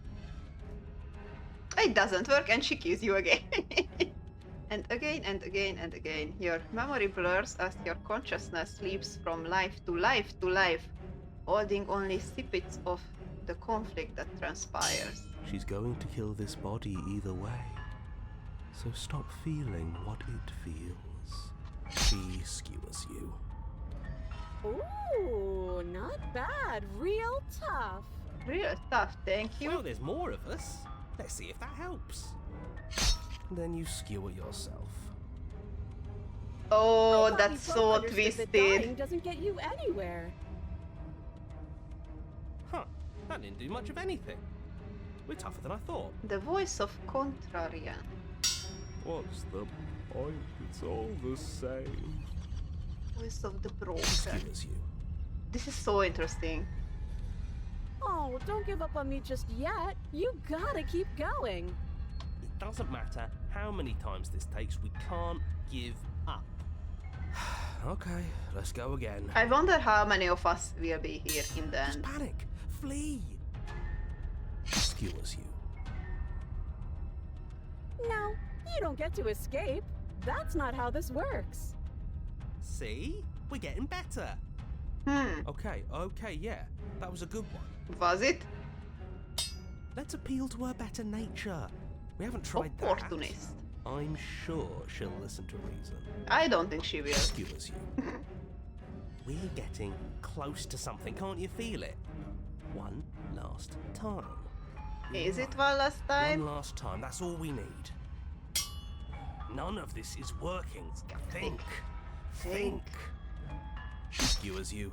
It doesn't work, and she kills you again. And again, and again, and again. Your memory blurs as your consciousness leaps from life to life to life, holding only snippets of the conflict that transpires. She's going to kill this body either way. So stop feeling what it feels. She skewers you. Ooh, not bad. Real tough. Real tough, thank you. Well, there's more of us. Let's see if that helps. Then you skewer yourself. Oh, I thought that's we so both understood that dying twisted. doesn't get you anywhere. Huh, that didn't do much of anything. We're tougher than I thought. The voice of Contrarian. What's the point? It's all the same. Voice of the She broken. skewers you. This is so interesting. Oh, don't give up on me just yet. You gotta keep going. It doesn't matter how many times this takes, we can't give up. Okay, let's go again. I wonder how many of us will be here in the Just end. panic! Flee! She skewers you. No, you don't get to escape. That's not how this works. See? We're getting better. Okay, yeah. That was a good one. Was it? Let's appeal to her better nature. We haven't tried that. Opportunist. I'm sure she'll listen to reason. I don't think she will. Skewers you. We're getting close to something, can't you feel it? One last time. Is it Right. one last time? One last time, that's all we need. None of this is working. Think. Think. She skewers you.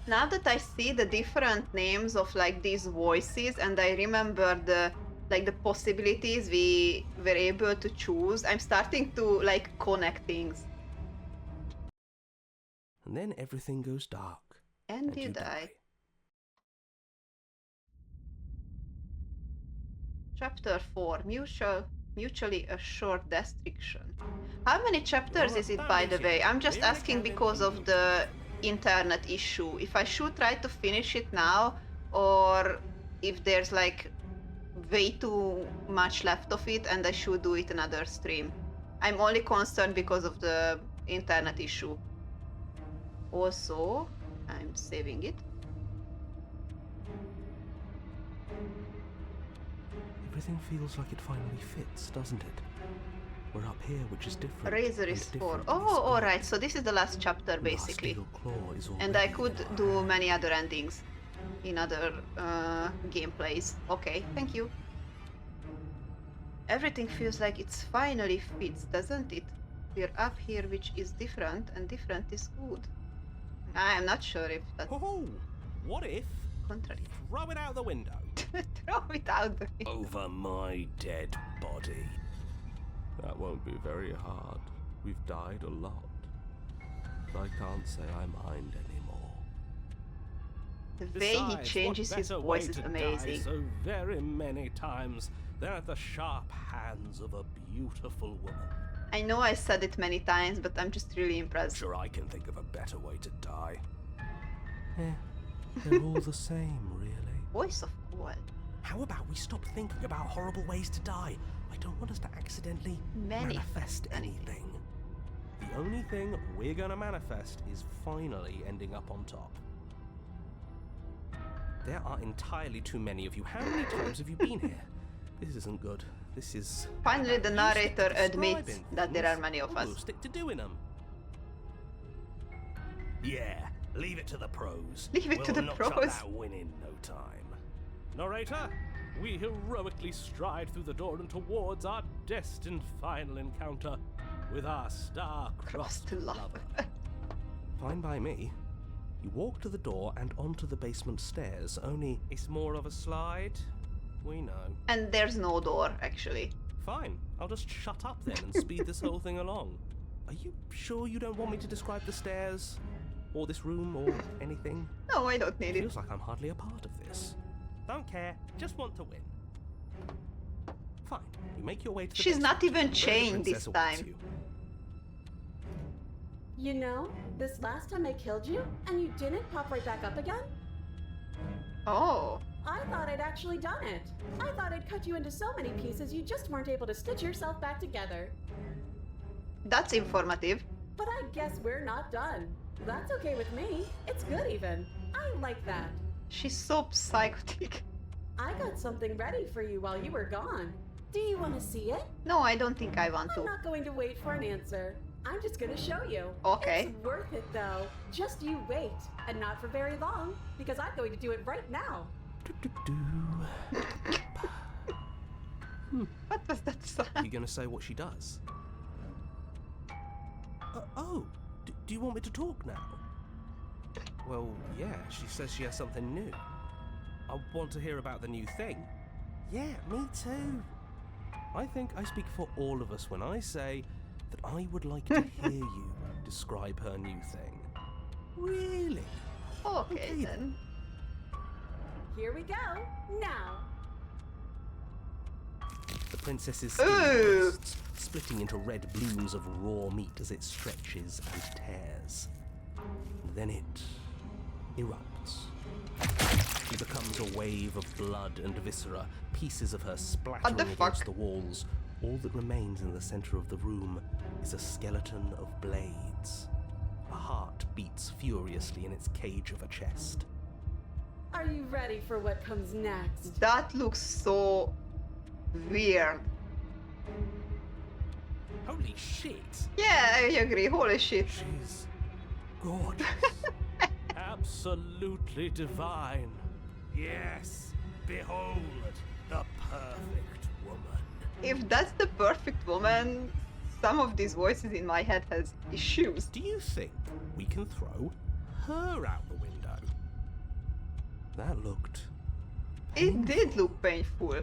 Now that I see the different names of like these voices and I remember the possibilities we were able to choose, I'm starting to like connect things. And then everything goes dark. And you die. Chapter 4, mutually assured destruction. How many chapters is it, by the way? I'm just asking because of the internet issue. If I should try to finish it now, or if there's like way too much left of it and I should do it another stream. I'm only concerned because of the internet issue. Also, I'm saving it. Everything feels like it finally fits, doesn't it? We're up here, which is different. Razor and is 4. different Oh, is good. alright, so this is the last chapter Last basically. little claw is And I already could in do our many other endings in other gameplays. Okay, thank you. Everything feels like it's finally fits, doesn't it? We're up here, which is different, and different is good. I'm not sure if that's Oh, what if? contrary. Throw it out the window. Throw it out the window. Over my dead body. That won't be very hard. We've died a lot. But I can't say I mind anymore. The way he changes his voice is amazing. So very many times than at the sharp hands of a beautiful woman. I know I said it many times, but I'm just really impressed. Sure, I can think of a better way to die. They're all the same, really. Voice of what? How about we stop thinking about horrible ways to die? I don't want us to accidentally manifest anything. The only thing we're gonna manifest is finally ending up on top. There are entirely too many of you. How many times have you been here? This isn't good. This is... Finally, the You narrator stick to admits describing that there are things, many of we'll us. stick to doing them. Yeah, leave it to the pros. Leave it to the We'll notch up pros. that win in no time. Narrator, we heroically stride through the door and towards our destined final encounter with our star-crossed Crossed love. lover. Fine by me. You walk to the door and onto the basement stairs, only it's more of a slide. We know. And there's no door, actually. Fine, I'll just shut up then and speed this whole thing along. Are you sure you don't want me to describe the stairs? Or this room, or anything? No, I don't need it. Feels like I'm hardly a part of this. Don't care, just want to win. Fine, you make your way to the She's not basement, even where the chained this princess awaits time. you. You know, this last time I killed you, and you didn't pop right back up again? Oh. I thought I'd actually done it. I thought I'd cut you into so many pieces you just weren't able to stitch yourself back together. That's informative. But I guess we're not done. That's okay with me. It's good even. I like that. She's so psychotic. I got something ready for you while you were gone. Do you want to see it? No, I don't think I want I'm to. not going to wait for an answer. I'm just going to show you. Okay. It's worth it though. Just you wait. And not for very long, because I'm going to do it right now. What was that sound? Are you going to say what she does? Do you want me to talk now? Well, yeah, she says she has something new. I want to hear about the new thing. Yeah, me too. I think I speak for all of us when I say that I would like to hear you describe her new thing. Really? Okay, then. Here we go. Now. The princess's skin Ooh. bursts, splitting into red blooms of raw meat as it stretches and tears. Then it erupts. She becomes a wave of blood and viscera, pieces of her splattering the fuck? against the walls. All that remains in the center of the room is a skeleton of blades. A heart beats furiously in its cage of a chest. Are you ready for what comes next? That looks so weird. Holy shit! Yeah, I agree. Holy shit. She's gorgeous. Absolutely divine. Yes, behold the perfect woman. If that's the perfect woman, some of these voices in my head has issues. Do you think we can throw her out the window? That looked It did look painful.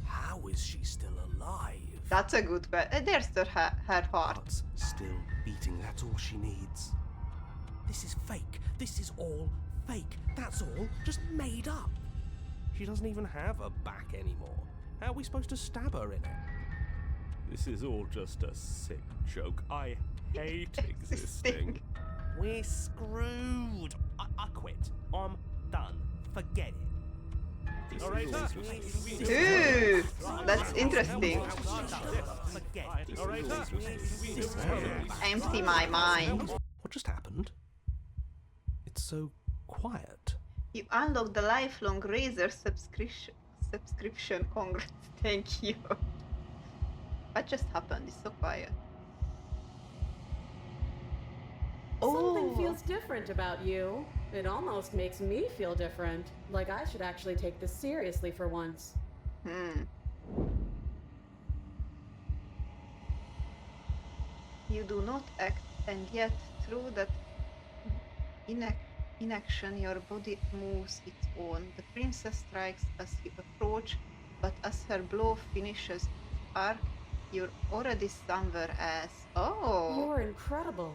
How is she still alive? That's a good question. There's her heart. Heart's still beating, that's all she needs. This is fake. This is all fake. That's all just made up. She doesn't even have a back anymore. How are we supposed to stab her in it? This is all just a sick joke. I hate existing. We're screwed. I quit. I'm done. Forget it. Ooh, that's interesting. Empty my mind. What just happened? It's so quiet. You unlocked the lifelong Razer subscription. Congrats. Thank you. What just happened? It's so quiet. Something feels different about you. It almost makes me feel different. Like I should actually take this seriously for once. You do not act, and yet through that inaction your body moves its own. The princess strikes as you approach, but as her blow finishes arc, you're already somewhere else. Oh! You're incredible.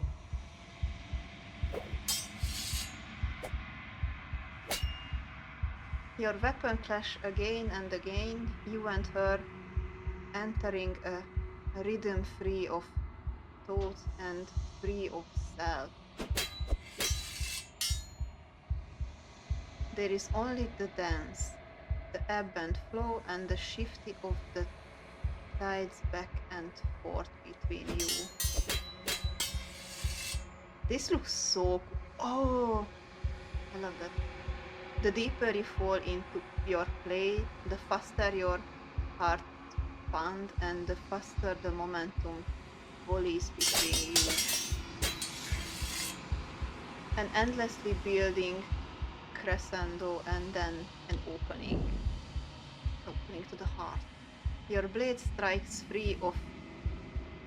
Your weapon clash again and again, you and her entering a rhythm free of thought and free of self. There is only the dance, the ebb and flow, and the shifting of the tides back and forth between you. This looks so cool. Oh, I love that. The deeper you fall into your play, the faster your heart pounds and the faster the momentum volleys between you. An endlessly building crescendo and then an opening to the heart. Your blade strikes free of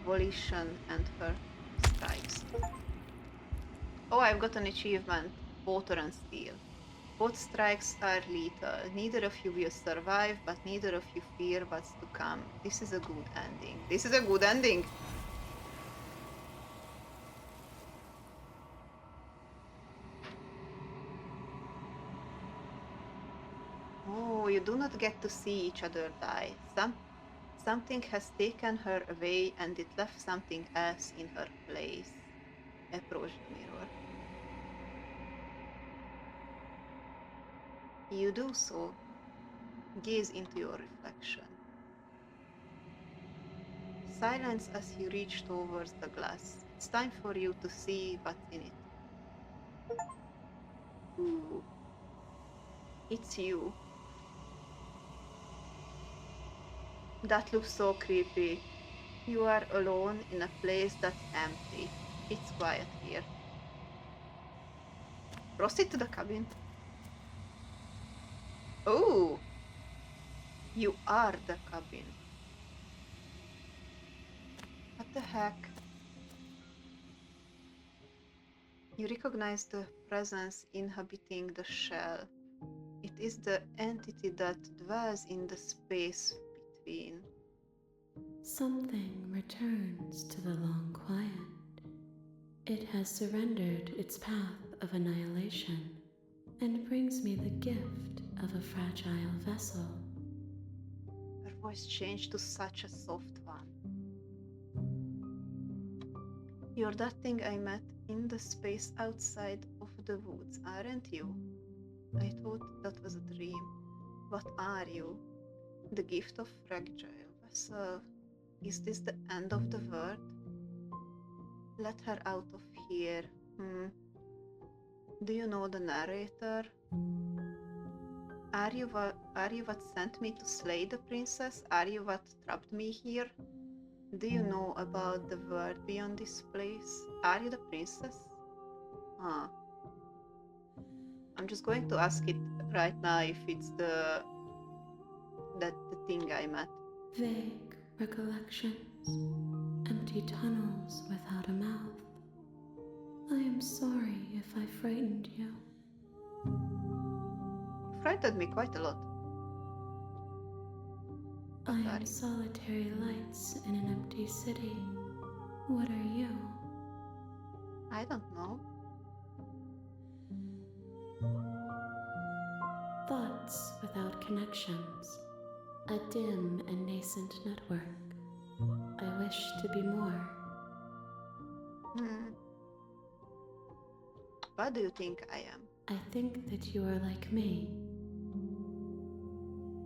volition and her strikes. Oh, I've got an achievement, Water and Steel. Both strikes are lethal. Neither of you will survive, but neither of you fear what's to come. This is a good ending. This is a good ending! Oh, you do not get to see each other die. Something has taken her away and it left something else in her place. Approach the mirror. You do so. Gaze into your reflection. Silence as you reach towards the glass. It's time for you to see what's in it. Ooh. It's you. That looks so creepy. You are alone in a place that's empty. It's quiet here. Proceed to the cabin. Oh! You are the cabin. What the heck? You recognize the presence inhabiting the shell. It is the entity that dwells in the space between. Something returns to the long quiet. It has surrendered its path of annihilation and brings me the gift of a fragile vessel. Her voice changed to such a soft one. You're that thing I met in the space outside of the woods, aren't you? I thought that was a dream. What are you? The gift of fragile vessel. Is this the end of the world? Let her out of here. Do you know the narrator? Are you what sent me to slay the princess? Are you what trapped me here? Do you know about the world beyond this place? Are you the princess? Huh. I'm just going to ask it right now if it's the thing I met. Vague recollections, empty tunnels without a mouth. I am sorry if I frightened you. You frightened me quite a lot. I What are am you? solitary lights in an empty city. What are you? I don't know. Thoughts without connections. A dim and nascent network. I wish to be more. What do you think I am? I think that you are like me.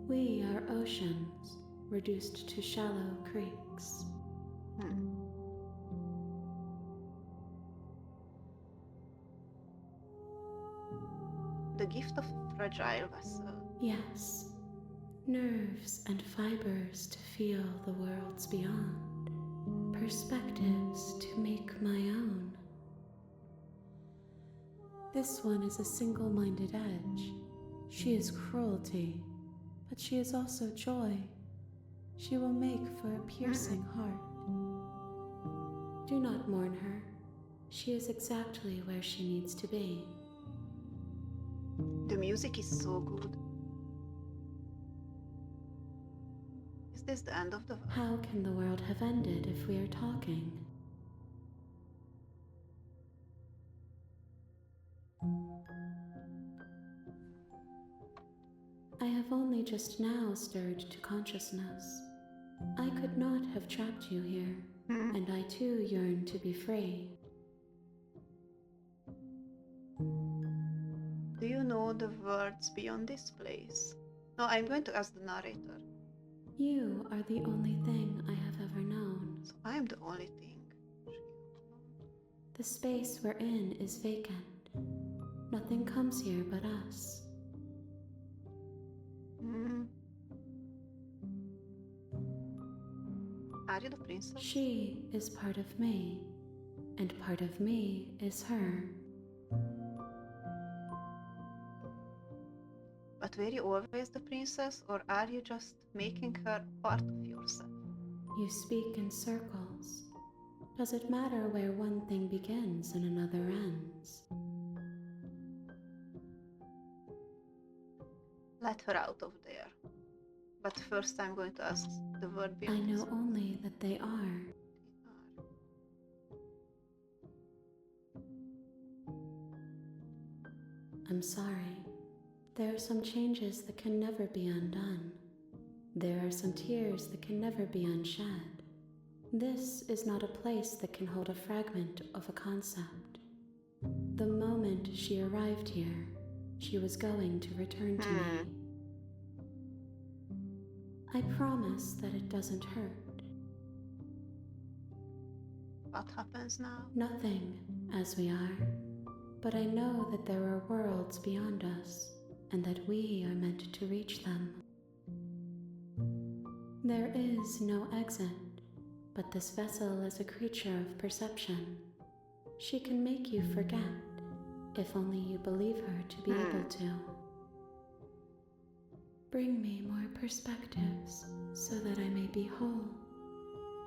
We are oceans, reduced to shallow creeks. The gift of a fragile vessel. Yes, nerves and fibers to feel the worlds beyond. Perspectives to make my own. This one is a single-minded edge. She is cruelty, but she is also joy. She will make for a piercing heart. Do not mourn her. She is exactly where she needs to be. The music is so good. Is this the end of the world? How can the world have ended if we are talking? I have only just now stirred to consciousness. I could not have trapped you here, and I too yearn to be free. Do you know the words beyond this place? No, I'm going to ask the narrator. You are the only thing I have ever known. So I'm the only thing. The space we're in is vacant. Nothing comes here but us. Are you the princess? She is part of me, and part of me is her. But were you always the princess, or are you just making her part of yourself? You speak in circles. Does it matter where one thing begins and another ends? Let her out of there. But first I'm going to ask the word I beyond know this. only that they are. I'm sorry. There are some changes that can never be undone. There are some tears that can never be unshed. This is not a place that can hold a fragment of a concept. The moment she arrived here, she was going to return to me. I promise that it doesn't hurt. What happens now? Nothing, as we are. But I know that there are worlds beyond us, and that we are meant to reach them. There is no exit, but this vessel is a creature of perception. She can make you forget, if only you believe her to be able to. Bring me more perspectives, so that I may be whole,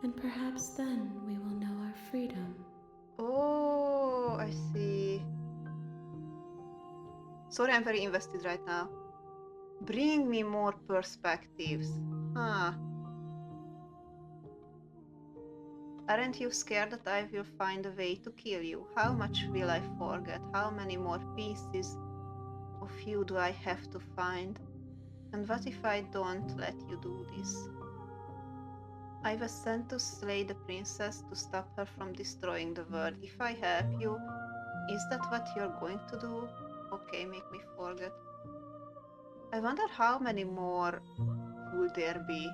and perhaps then we will know our freedom. Oh, I see. Sorry, I'm very invested right now. Bring me more perspectives. Huh. Aren't you scared that I will find a way to kill you? How much will I forget? How many more pieces of you do I have to find? And what if I don't let you do this? I was sent to slay the princess to stop her from destroying the world. If I help you, is that what you're going to do? Okay, make me forget. I wonder how many more will there be?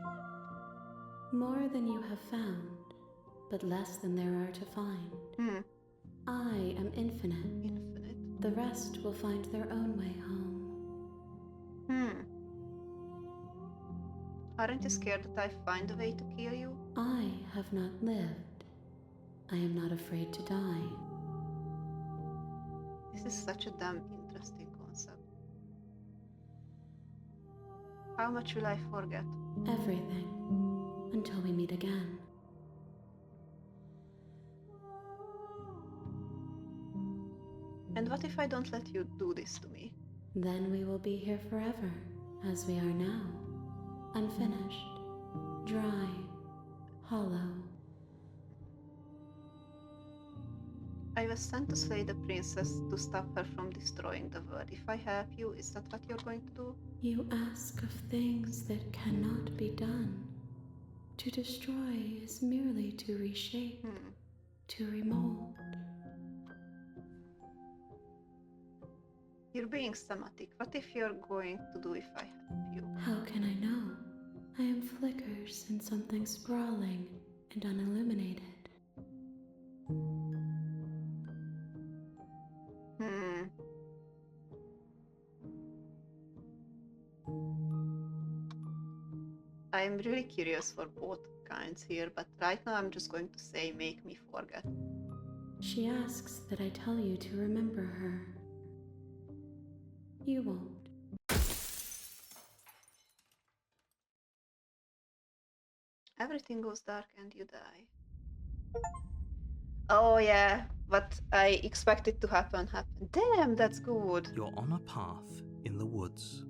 More than you have found, but less than there are to find. I am infinite. Infinite. The rest will find their own way home. Aren't you scared that I find a way to kill you? I have not lived. I am not afraid to die. This is such a damn interesting concept. How much will I forget? Everything. Until we meet again. And what if I don't let you do this to me? Then we will be here forever, as we are now. Unfinished. Dry. Hollow. I was sent to slay the princess to stop her from destroying the world. If I help you, is that what you're going to do? You ask of things that cannot be done. To destroy is merely to reshape, to remold. You're being thematic. What if you're going to do if I help you? How can I know? I am flickers in something sprawling and unilluminated. I'm really curious for both kinds here, but right now I'm just going to say make me forget. She asks that I tell you to remember her. You won't. Everything goes dark and you die. Oh yeah, what I expected to happen happened. Damn, that's good. You're on a path in the woods,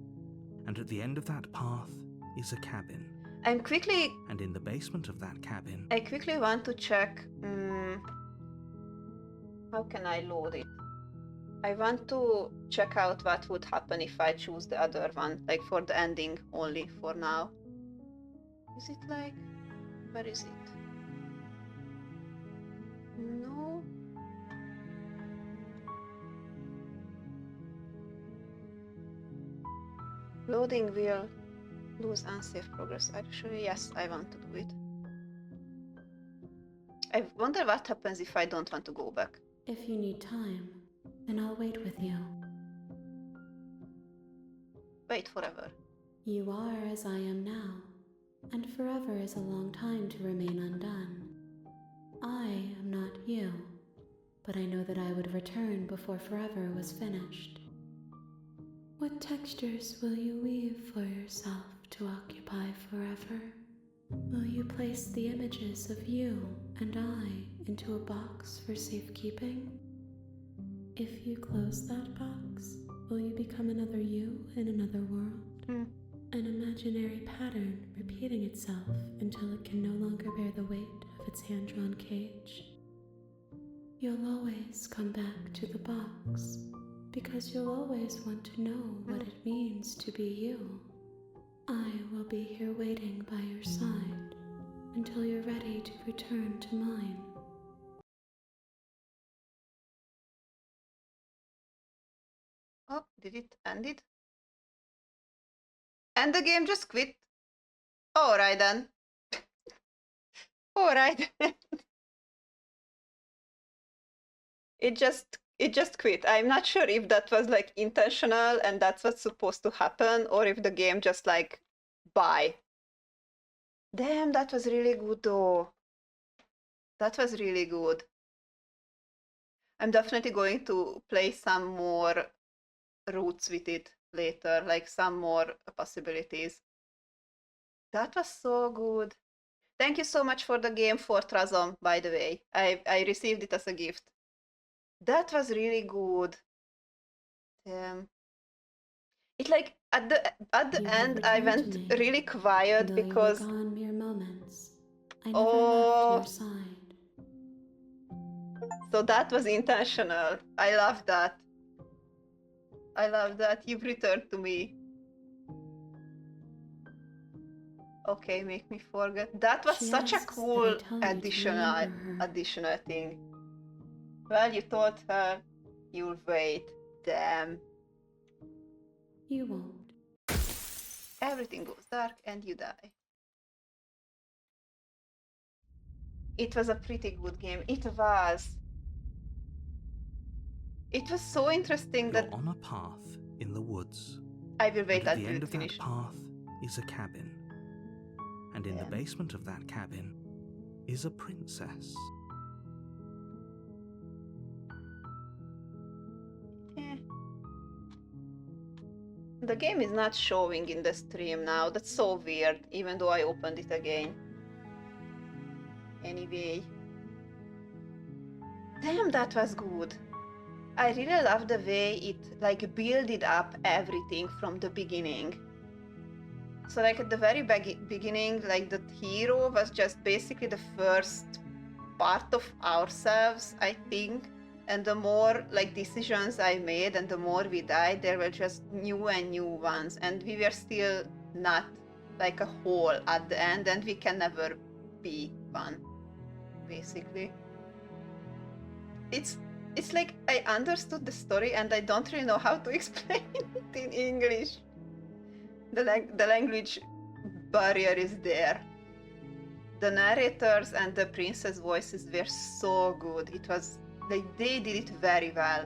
and at the end of that path is a cabin. And in the basement of that cabin, I quickly want to check. How can I load it? I want to check out what would happen if I choose the other one, like for the ending only for now. Is it like, where is it? No. Loading will lose unsafe progress. Actually, yes, I want to do it. I wonder what happens if I don't want to go back. If you need time, then I'll wait with you. Wait forever. You are as I am now, and forever is a long time to remain undone. I am not you, but I know that I would return before forever was finished. What textures will you weave for yourself to occupy forever? Will you place the images of you and I into a box for safekeeping? If you close that box, will you become another you in another world? An imaginary pattern repeating itself until it can no longer bear the weight of its hand-drawn cage. You'll always come back to the box, because you'll always want to know what it means to be you. I will be here waiting by your side until you're ready to return to mine. Oh, did it end it? And the game just quit. Alright then. Alright. It just quit. I'm not sure if that was like intentional and that's what's supposed to happen, or if the game just like, bye. Damn, that was really good though. That was really good. I'm definitely going to play some more routes with it later, like some more possibilities. That was so good. Thank you so much for the game Fortrasm, by the way. I received it as a gift. That was really good. Damn. It like at the end I went really quiet because though you were gone mere moments, I never left your side. So that was intentional. I love that. I love that. You've returned to me. Okay, make me forget. That was such a cool additional thing. Well, you told her you'll wait. Damn. You won't. Everything goes dark and you die. It was a pretty good game. It was. It was so interesting You're on a path in the woods, I will wait And at the until end you of that finish. path is a cabin. And in the Yeah. basement of that cabin is a princess. Eh. The game is not showing in the stream now. That's so weird, even though I opened it again. Anyway. Damn, that was good. I really love the way it like builded up everything from the beginning. So like at the very beginning, like the hero was just basically the first part of ourselves, I think. And the more like decisions I made and the more we died, there were just new and new ones. And we were still not like a whole at the end, and we can never be one, basically. It's like I understood the story and I don't really know how to explain it in English. The language barrier is there. The narrators and the princess voices were so good. It was like they did it very well.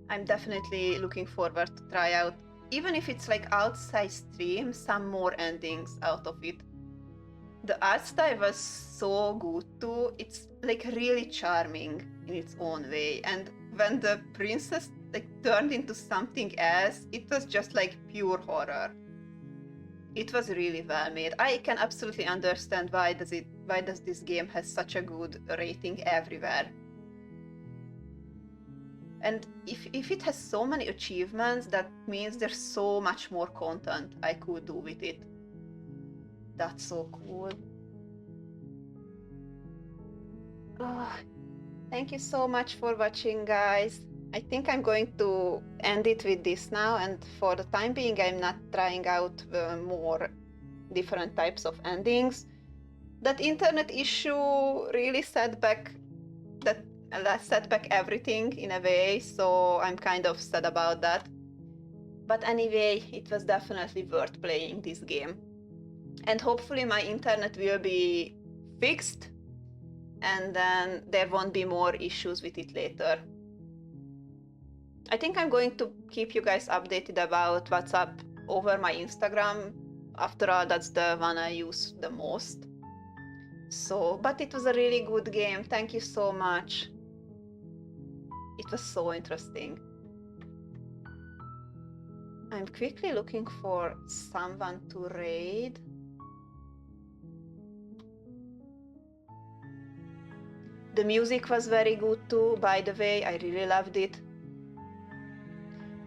I'm definitely looking forward to try out, even if it's like outside stream, some more endings out of it. The art style was so good too. It's like really charming in its own way. And when the princess like turned into something else, it was just like pure horror. It was really well made. I can absolutely understand why does this game has such a good rating everywhere. And if it has so many achievements, that means there's so much more content I could do with it. That's so cool. Oh, thank you so much for watching, guys. I think I'm going to end it with this now, and for the time being I'm not trying out more different types of endings. That internet issue really set back everything in a way, so I'm kind of sad about that. But anyway, it was definitely worth playing this game. And hopefully my internet will be fixed, and then there won't be more issues with it later. I think I'm going to keep you guys updated about what's up over my Instagram. After all, that's the one I use the most. So, but it was a really good game. Thank you so much. It was so interesting. I'm quickly looking for someone to raid. The music was very good too, by the way. I really loved it.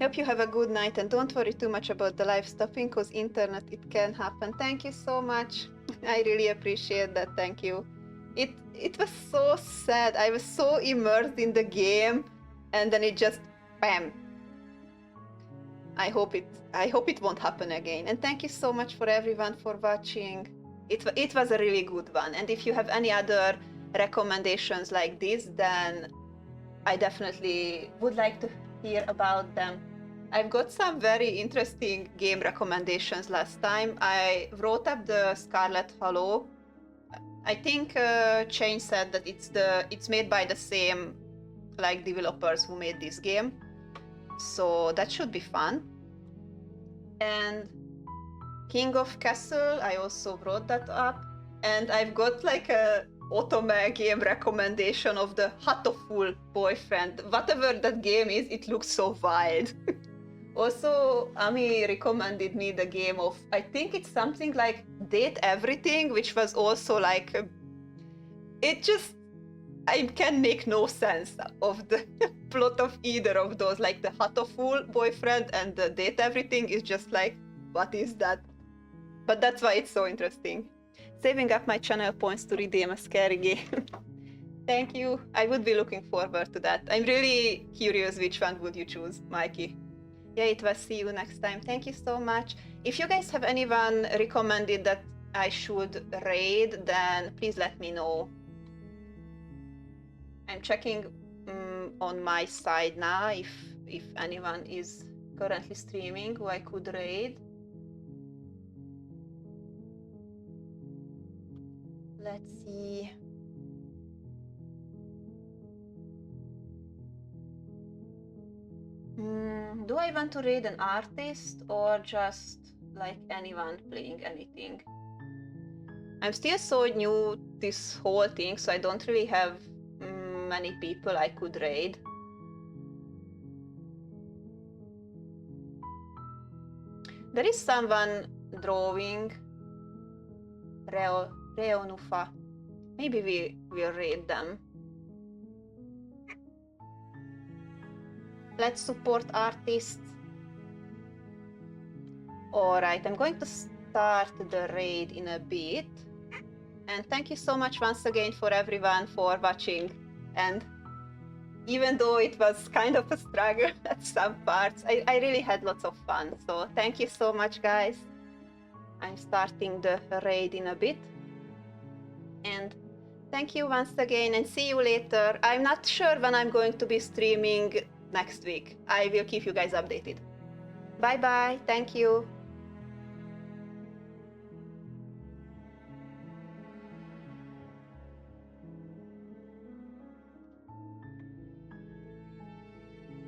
Hope you have a good night and don't worry too much about the live stopping, because internet, it can happen. Thank you so much. I really appreciate that. Thank you. It was so sad. I was so immersed in the game and then it just bam. I hope it won't happen again. And thank you so much for everyone for watching. It was a really good one. And if you have any other recommendations like this, then I definitely would like to hear about them. I've got some very interesting game recommendations last time. I wrote up the Scarlet Hollow. I think Chain said that it's made by the same like developers who made this game. So that should be fun. And King of Castle, I also wrote that up. And I've got like a Otome game recommendation of the Hatoful Boyfriend. Whatever that game is, it looks so wild. Also, Ami recommended me the game of, I think it's something like Date Everything, which was also like, I can make no sense of the plot of either of those. Like the Hatoful Boyfriend and the Date Everything is just like, what is that? But that's why it's so interesting. Saving up my channel points to redeem a scary game. Thank you. I would be looking forward to that. I'm really curious which one would you choose, Mikey. Yeah, it was. See you next time. Thank you so much. If you guys have anyone recommended that I should raid, then please let me know. I'm checking on my side now if anyone is currently streaming who I could raid. Let's see. do I want to raid an artist or just like anyone playing anything? I'm still so new this whole thing, so I don't really have many people I could raid. There is someone drawing Reonufa. Maybe we will raid them. Let's support artists. Alright, I'm going to start the raid in a bit. And thank you so much once again for everyone for watching. And even though it was kind of a struggle at some parts, I really had lots of fun. So thank you so much, guys. I'm starting the raid in a bit. And thank you once again and see you later. I'm not sure when I'm going to be streaming next week. I will keep you guys updated. Bye bye. Thank you.